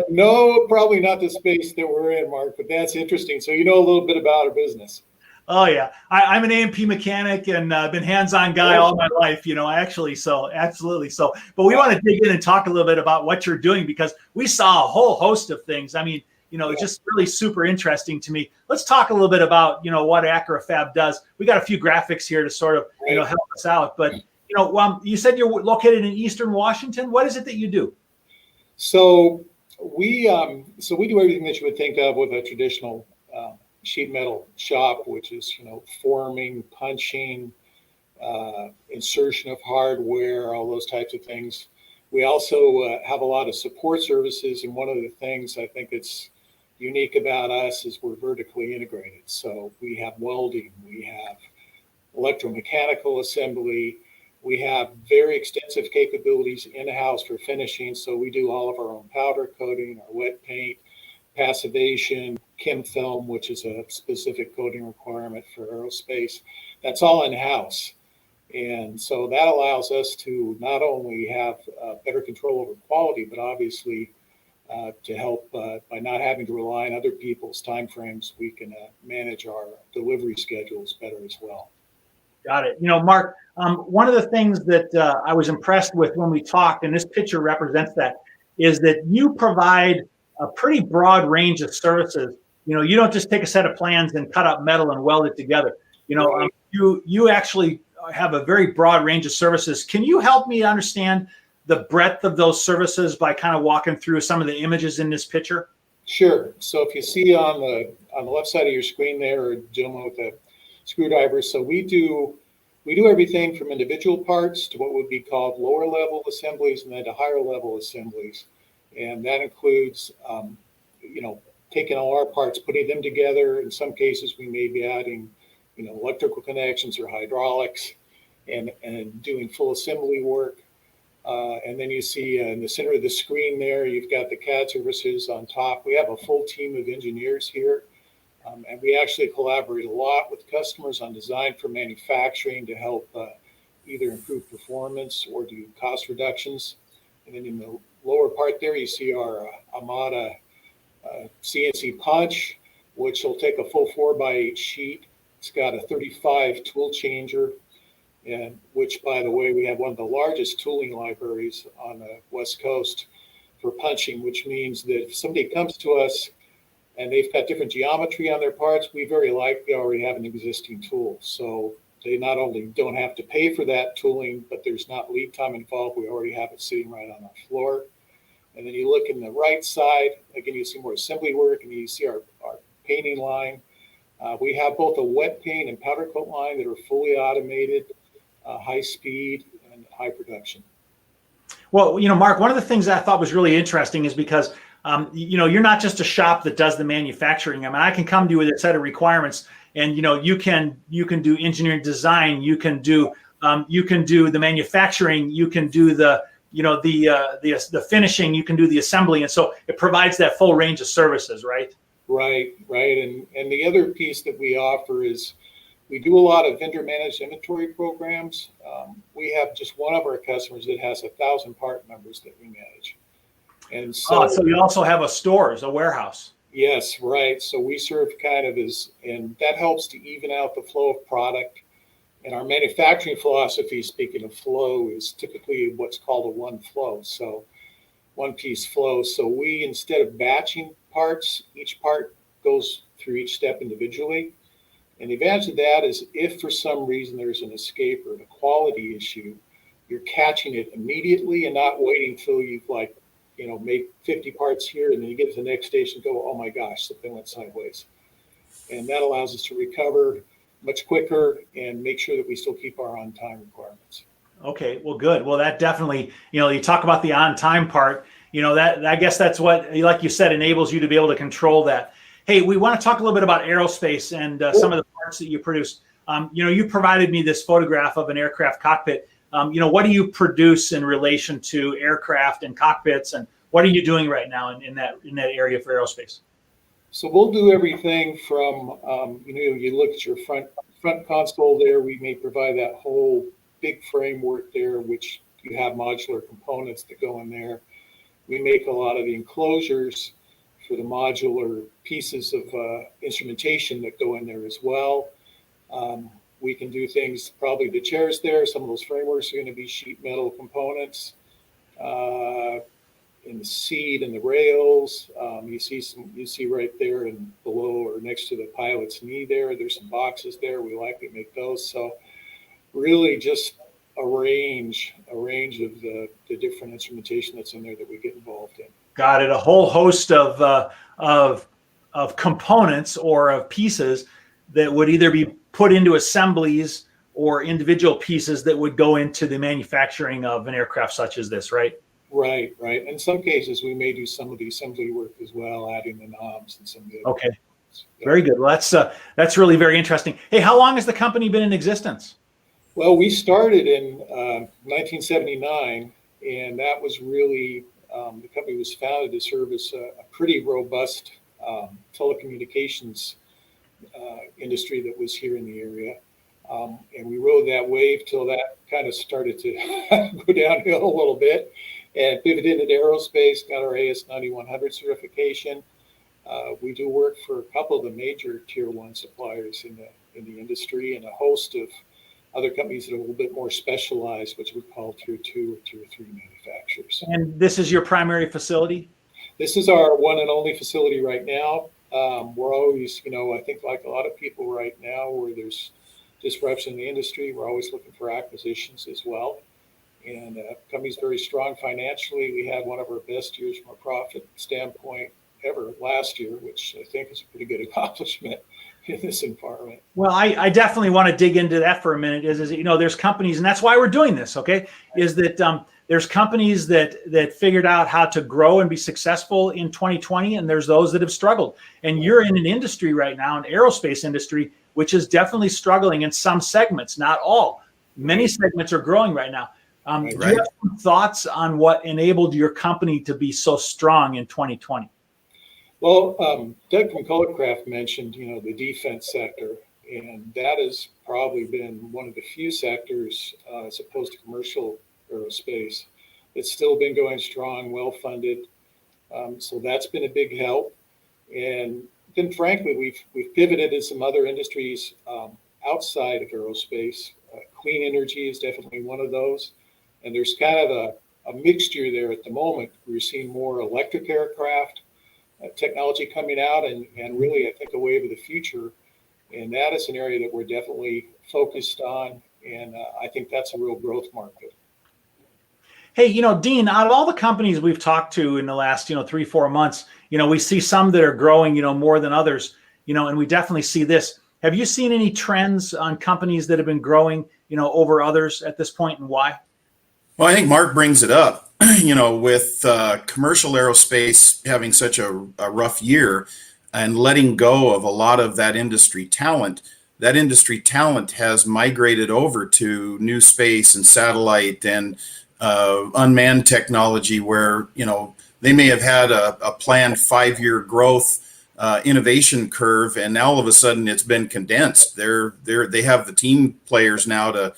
No, probably not the space that we're in, Mark, but that's interesting. So you know a little bit about our business.
Oh yeah, I'm an A&P mechanic and been hands-on guy all my life. You know, actually, so absolutely. So, but we want to dig in and talk a little bit about what you're doing because we saw a whole host of things. I mean, you know, just really super interesting to me. Let's talk a little bit about what Acrofab does. We got a few graphics here to sort of help us out. But you said you're located in Eastern Washington. What is it that you do?
So we do everything that you would think of with a traditional sheet metal shop, which is forming, punching, insertion of hardware, all those types of things. We also have a lot of support services, and one of the things I think it's unique about us is we're vertically integrated. So we have welding, we have electromechanical assembly, we have very extensive capabilities in-house for finishing. So we do all of our own powder coating, our wet paint, passivation, chem film, which is a specific coating requirement for aerospace. That's all in-house. And so that allows us to not only have better control over quality, but obviously to help by not having to rely on other people's timeframes, we can manage our delivery schedules better as well.
Got it. Mark, one of the things that I was impressed with when we talked, and this picture represents that, is that you provide a pretty broad range of services. You don't just take a set of plans and cut up metal and weld it together. You actually have a very broad range of services. Can you help me understand the breadth of those services by kind of walking through some of the images in this picture?
Sure. So if you see on the left side of your screen there, a gentleman with a screwdriver. So we do everything from individual parts to what would be called lower level assemblies and then to higher level assemblies. And that includes, taking all our parts, putting them together. In some cases, we may be adding, electrical connections or hydraulics and doing full assembly work. And then you see in the center of the screen there, you've got the CAD services on top. We have a full team of engineers here. And we actually collaborate a lot with customers on design for manufacturing to help either improve performance or do cost reductions. And then in the lower part there, you see our Amada CNC punch, which will take a full 4x8 sheet. It's got a 35 tool changer, and which, by the way, we have one of the largest tooling libraries on the West Coast for punching, which means that if somebody comes to us and they've got different geometry on their parts, we very likely already have an existing tool. So they not only don't have to pay for that tooling, but there's not lead time involved. We already have it sitting right on our floor. And then you look in the right side, again, you see more assembly work, and you see our painting line. We have both a wet paint and powder coat line that are fully automated, high speed, and high production.
Well, Mark, one of the things I thought was really interesting is because you're not just a shop that does the manufacturing. I mean, I can come to you with a set of requirements, and you can do engineering design, you can do the manufacturing, you can do the finishing, you can do the assembly, and so it provides that full range of services, right?
Right. And the other piece that we offer is we do a lot of vendor managed inventory programs. We have just one of our customers that has 1,000 part numbers that we manage. And so
you also have a warehouse.
Yes, right. So we serve kind of and that helps to even out the flow of product And our manufacturing philosophy, speaking of flow, is typically what's called a one flow. So one piece flow. So we, instead of batching parts, each part goes through each step individually. And the advantage of that is if for some reason there's an escape or a quality issue, you're catching it immediately and not waiting till you've made 50 parts here, and then you get to the next station and go, oh my gosh, something went sideways. And that allows us to recover much quicker and make sure that we still keep our on-time requirements.
Okay, well, good. Well, that definitely, you talk about the on-time part, that I guess that's what, like you said, enables you to be able to control that. Hey, we want to talk a little bit about aerospace and some of the parts that you produce. You provided me this photograph of an aircraft cockpit. What do you produce in relation to aircraft and cockpits, and what are you doing right now in that area for aerospace?
So we'll do everything from, you look at your front console there. We may provide that whole big framework there, which you have modular components that go in there. We make a lot of the enclosures for the modular pieces of instrumentation that go in there as well. We can do things, probably the chairs there. Some of those frameworks are going to be sheet metal components. In the seat and the rails, you see right there and below or next to the pilot's knee there. There's some boxes there. We likely make those. So really just a range of the different instrumentation that's in there that we get involved in.
Got it. A whole host of components or of pieces that would either be put into assemblies or individual pieces that would go into the manufacturing of an aircraft such as this, right?
Right. In some cases, we may do some of the assembly work as well, adding the knobs and some of the other
Okay.
components.
Very good. Well, that's really very interesting. Hey, how long has the company been in existence?
Well, we started in 1979, and that was really the company was founded to service a pretty robust telecommunications industry that was here in the area. And we rode that wave till that kind of started to go downhill a little bit, and pivoted into aerospace, got our AS9100 certification. We do work for a couple of the major tier one suppliers in the industry, and a host of other companies that are a little bit more specialized, which we call tier 2 or tier 3 manufacturers.
And this is your primary facility?
This is our one and only facility right now. We're always, I think like a lot of people right now, where there's disruption in the industry, we're always looking for acquisitions as well. And the company's very strong financially. We had one of our best years from a profit standpoint ever last year, which I think is a pretty good accomplishment in this environment.
Well, I definitely want to dig into that for a minute. Is there's companies, and that's why we're doing this. Okay, is that there's companies that figured out how to grow and be successful in 2020, and there's those that have struggled. And you're in an industry right now, an aerospace industry, which is definitely struggling in some segments, not all. Many segments are growing right now. Do you have some thoughts on what enabled your company to be so strong in 2020?
Well, Doug from Colorcraft mentioned, the defense sector, and that has probably been one of the few sectors, as opposed to commercial aerospace, that's still been going strong, well-funded. So that's been a big help. And then, frankly, we've pivoted in some other industries outside of aerospace. Clean energy is definitely one of those. And there's kind of a mixture there at the moment. We're seeing more electric aircraft technology coming out, and really, I think, a wave of the future. And that is an area that we're definitely focused on. And I think that's a real growth market.
Hey, Dean, out of all the companies we've talked to in the last, 3-4 months, we see some that are growing, more than others, and we definitely see this. Have you seen any trends on companies that have been growing, over others at this point, and why?
Well, I think Mark brings it up, with commercial aerospace having such a rough year and letting go of a lot of that industry talent has migrated over to new space and satellite and unmanned technology, where, they may have had a planned 5-year growth innovation curve, and now all of a sudden it's been condensed. They have the team players now to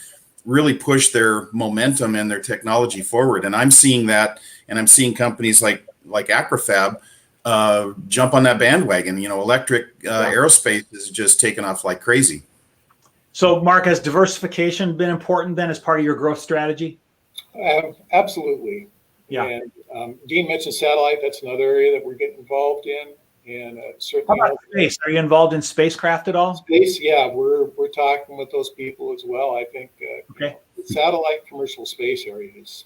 really push their momentum and their technology forward. And I'm seeing that, and I'm seeing companies like Acrofab jump on that bandwagon. Electric aerospace is just taking off like crazy.
So, Mark, has diversification been important then as part of your growth strategy?
Absolutely.
Yeah.
And Dean mentioned satellite. That's another area that we're getting involved in. And
How
certainly
about space? Are you involved in spacecraft at all?
space, yeah, we're talking with those people as well. I think
Okay.
the satellite commercial space area has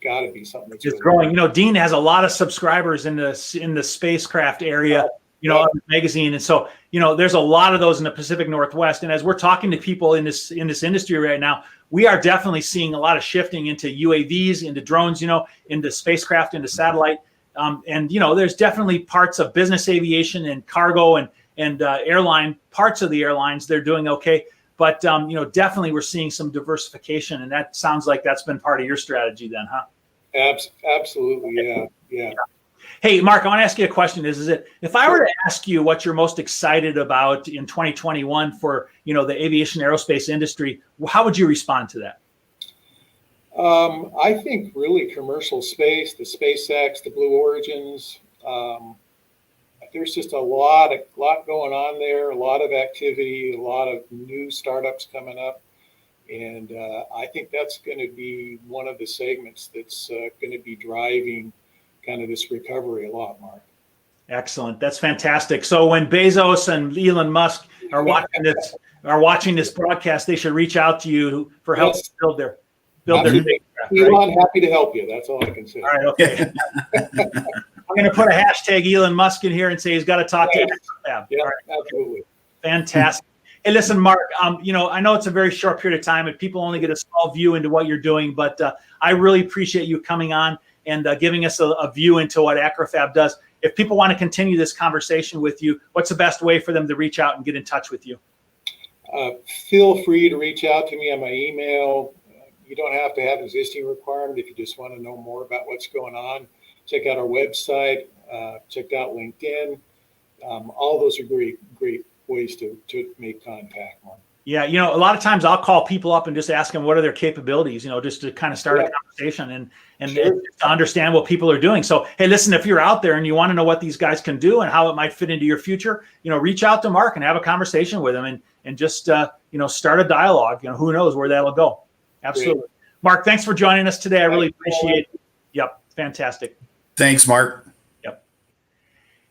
got to be something that's
It's
really
growing. You know, Dean has a lot of subscribers in the spacecraft area, you know, of the magazine. And so, you know, there's a lot of those in the Pacific Northwest. And as we're talking to people in this industry right now, we are definitely seeing a lot of shifting into UAVs, into drones, you know, into spacecraft, into satellite. And, you know, there's definitely parts of business aviation and cargo and airline, parts of the airlines, they're doing okay. But, you know, definitely we're seeing some diversification. And that sounds like that's been part of your strategy then, huh?
Absolutely. Yeah. Yeah.
Hey, Mark, I want to ask you a question. If I were to ask you what you're most excited about in 2021 for, you know, the aviation aerospace industry, how would you respond to that?
I think really commercial space, the SpaceX, the Blue Origins, there's just a lot going on there, a lot of activity, a lot of new startups coming up. And I think that's going to be one of the segments that's going to be driving kind of this recovery a lot, Mark.
Excellent. That's fantastic. So when Bezos and Elon Musk are watching this broadcast, they should reach out to you for help to build their spacecraft.
Elon, happy to help you. That's all I can say.
All right. Okay. I'm going to put a hashtag Elon Musk in here and say he's got to talk to Aerofab.
Yeah,
right.
absolutely.
Fantastic. Hey, listen, Mark, you know, I know it's a very short period of time and people only get a small view into what you're doing, but I really appreciate you coming on and giving us a view into what Acrofab does. If people want to continue this conversation with you, what's the best way for them to reach out and get in touch with you?
Feel free to reach out to me on my email. You don't have to have an existing requirement if you just want to know more about what's going on. Check out our website, check out LinkedIn. All those are great ways to make contact, Mark.
Yeah, you know, a lot of times I'll call people up and just ask them what are their capabilities, you know, just to kind of start a conversation and to understand what people are doing. So, hey, listen, if you're out there and you want to know what these guys can do and how it might fit into your future, you know, reach out to Mark and have a conversation with him and just, you know, start a dialogue. You know, who knows where that'll go. Absolutely. Great. Mark, thanks for joining us today. I really appreciate it. Yep. Fantastic.
Thanks, Mark.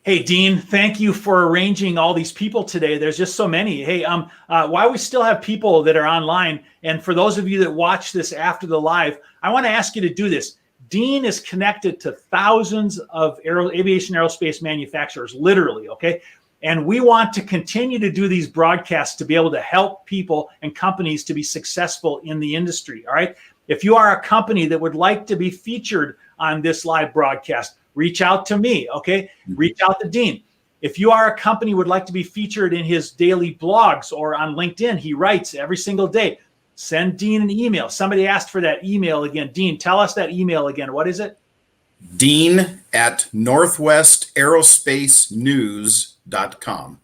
Hey, Dean, thank you for arranging all these people today. There's just so many. Hey, while we still have people that are online, and for those of you that watch this after the live, I want to ask you to do this. Dean is connected to thousands of aviation aerospace manufacturers, literally, okay? And we want to continue to do these broadcasts to be able to help people and companies to be successful in the industry, all right? If you are a company that would like to be featured on this live broadcast, reach out to me, okay? Reach out to Dean. If you are a company would like to be featured in his daily blogs or on LinkedIn, he writes every single day. Send Dean an email. Somebody asked for that email again. Dean, tell us that email again. What is it?
Dean@northwestaerospacenews.com.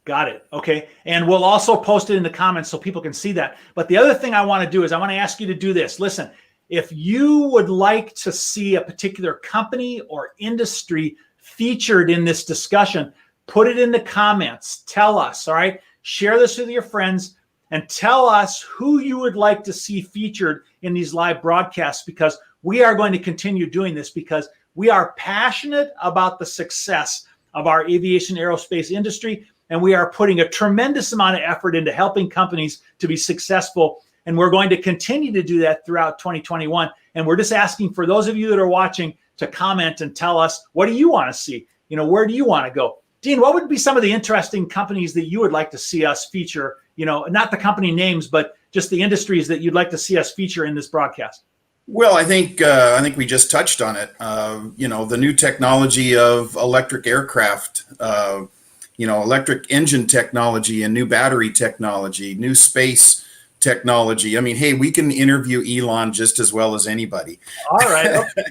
Got it. Okay. And we'll also post it in the comments so people can see that. But the other thing I want to do is I want to ask you to do this. Listen, if you would like to see a particular company or industry featured in this discussion, put it in the comments. Tell us, all right? Share this with your friends and tell us who you would like to see featured in these live broadcasts, because we are going to continue doing this because we are passionate about the success of our aviation aerospace industry, and we are putting a tremendous amount of effort into helping companies to be successful. And we're going to continue to do that throughout 2021. And we're just asking for those of you that are watching to comment and tell us, what do you want to see? You know, where do you want to go? Dean, what would be some of the interesting companies that you would like to see us feature? You know, not the company names, but just the industries that you'd like to see us feature in this broadcast.
Well, I think we just touched on it. You know, the new technology of electric aircraft, you know, electric engine technology and new battery technology, new space technology. I mean, hey, we can interview Elon just as well as anybody.
All right. Okay.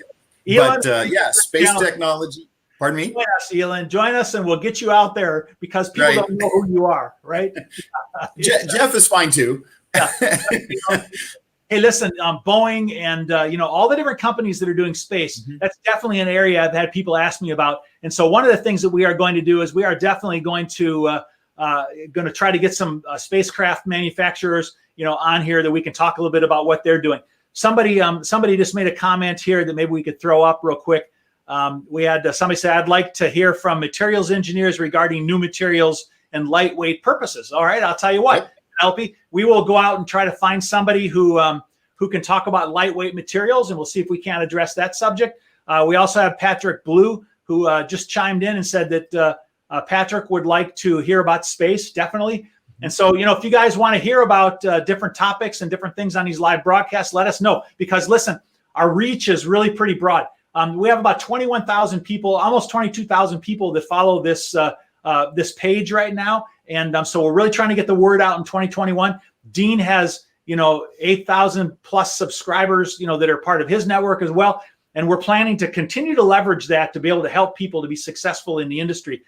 Elon,
but yeah, space technology. Pardon me?
Join us, Elon. Join us and we'll get you out there because people don't know who you are, right?
Jeff is fine too.
Yeah. Hey, listen, Boeing and, you know, all the different companies that are doing space, that's definitely an area I've had people ask me about. And so one of the things that we are going to do is we are definitely going to going to try to get some spacecraft manufacturers, on here that we can talk a little bit about what they're doing. Somebody just made a comment here that maybe we could throw up real quick. We had somebody say, I'd like to hear from materials engineers regarding new materials and lightweight purposes. All right, I'll tell you what, LP, we will go out and try to find somebody who can talk about lightweight materials, and we'll see if we can address that subject. We also have Patrick Blue, who just chimed in and said that Patrick would like to hear about space, definitely. And so, if you guys want to hear about different topics and different things on these live broadcasts, let us know. Because listen, our reach is really pretty broad. We have about 21,000 people, almost 22,000 people that follow this this page right now. And so we're really trying to get the word out in 2021. Dean has, 8,000 plus subscribers, that are part of his network as well. And we're planning to continue to leverage that to be able to help people to be successful in the industry.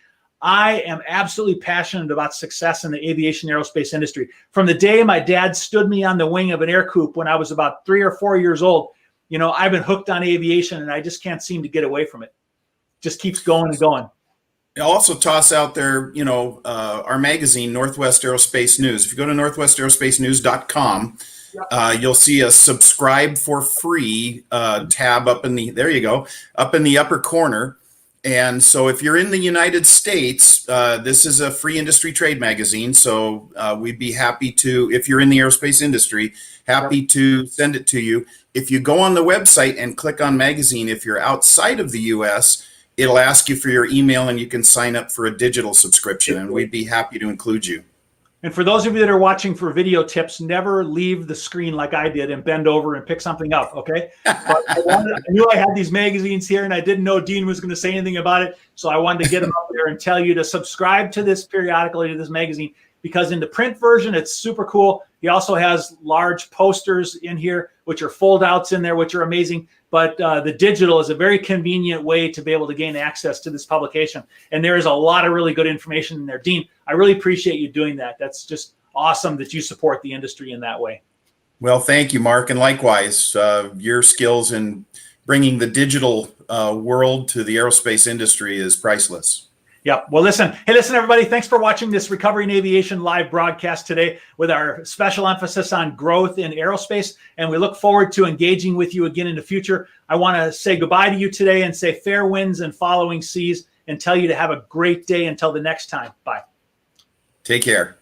I am absolutely passionate about success in the aviation aerospace industry. From the day my dad stood me on the wing of an air coupe when I was about 3 or 4 years old, I've been hooked on aviation, and I just can't seem to get away from it. Just keeps going and going.
I'll also toss out there, our magazine, Northwest Aerospace News. If you go to northwestaerospacenews.com, you'll see a subscribe for free tab up in the upper corner. And so if you're in the United States, this is a free industry trade magazine. So we'd be happy to, if you're in the aerospace industry, happy to send it to you. If you go on the website and click on magazine, if you're outside of the US, it'll ask you for your email and you can sign up for a digital subscription, and we'd be happy to include you.
And for those of you that are watching for video tips, never leave the screen like I did and bend over and pick something up, okay? But I knew I had these magazines here, and I didn't know Dean was going to say anything about it, so I wanted to get them up there and tell you to subscribe to this periodically, to this magazine, because in the print version, it's super cool. He also has large posters in here, which are fold-outs in there, which are amazing. But the digital is a very convenient way to be able to gain access to this publication. And there is a lot of really good information in there. Dean, I really appreciate you doing that. That's just awesome that you support the industry in that way.
Well, thank you, Mark. And likewise, your skills in bringing the digital world to the aerospace industry is priceless.
Yep. Well, listen, everybody, thanks for watching this Recovery in Aviation live broadcast today with our special emphasis on growth in aerospace. And we look forward to engaging with you again in the future. I want to say goodbye to you today and say fair winds and following seas, and tell you to have a great day until the next time. Bye.
Take care.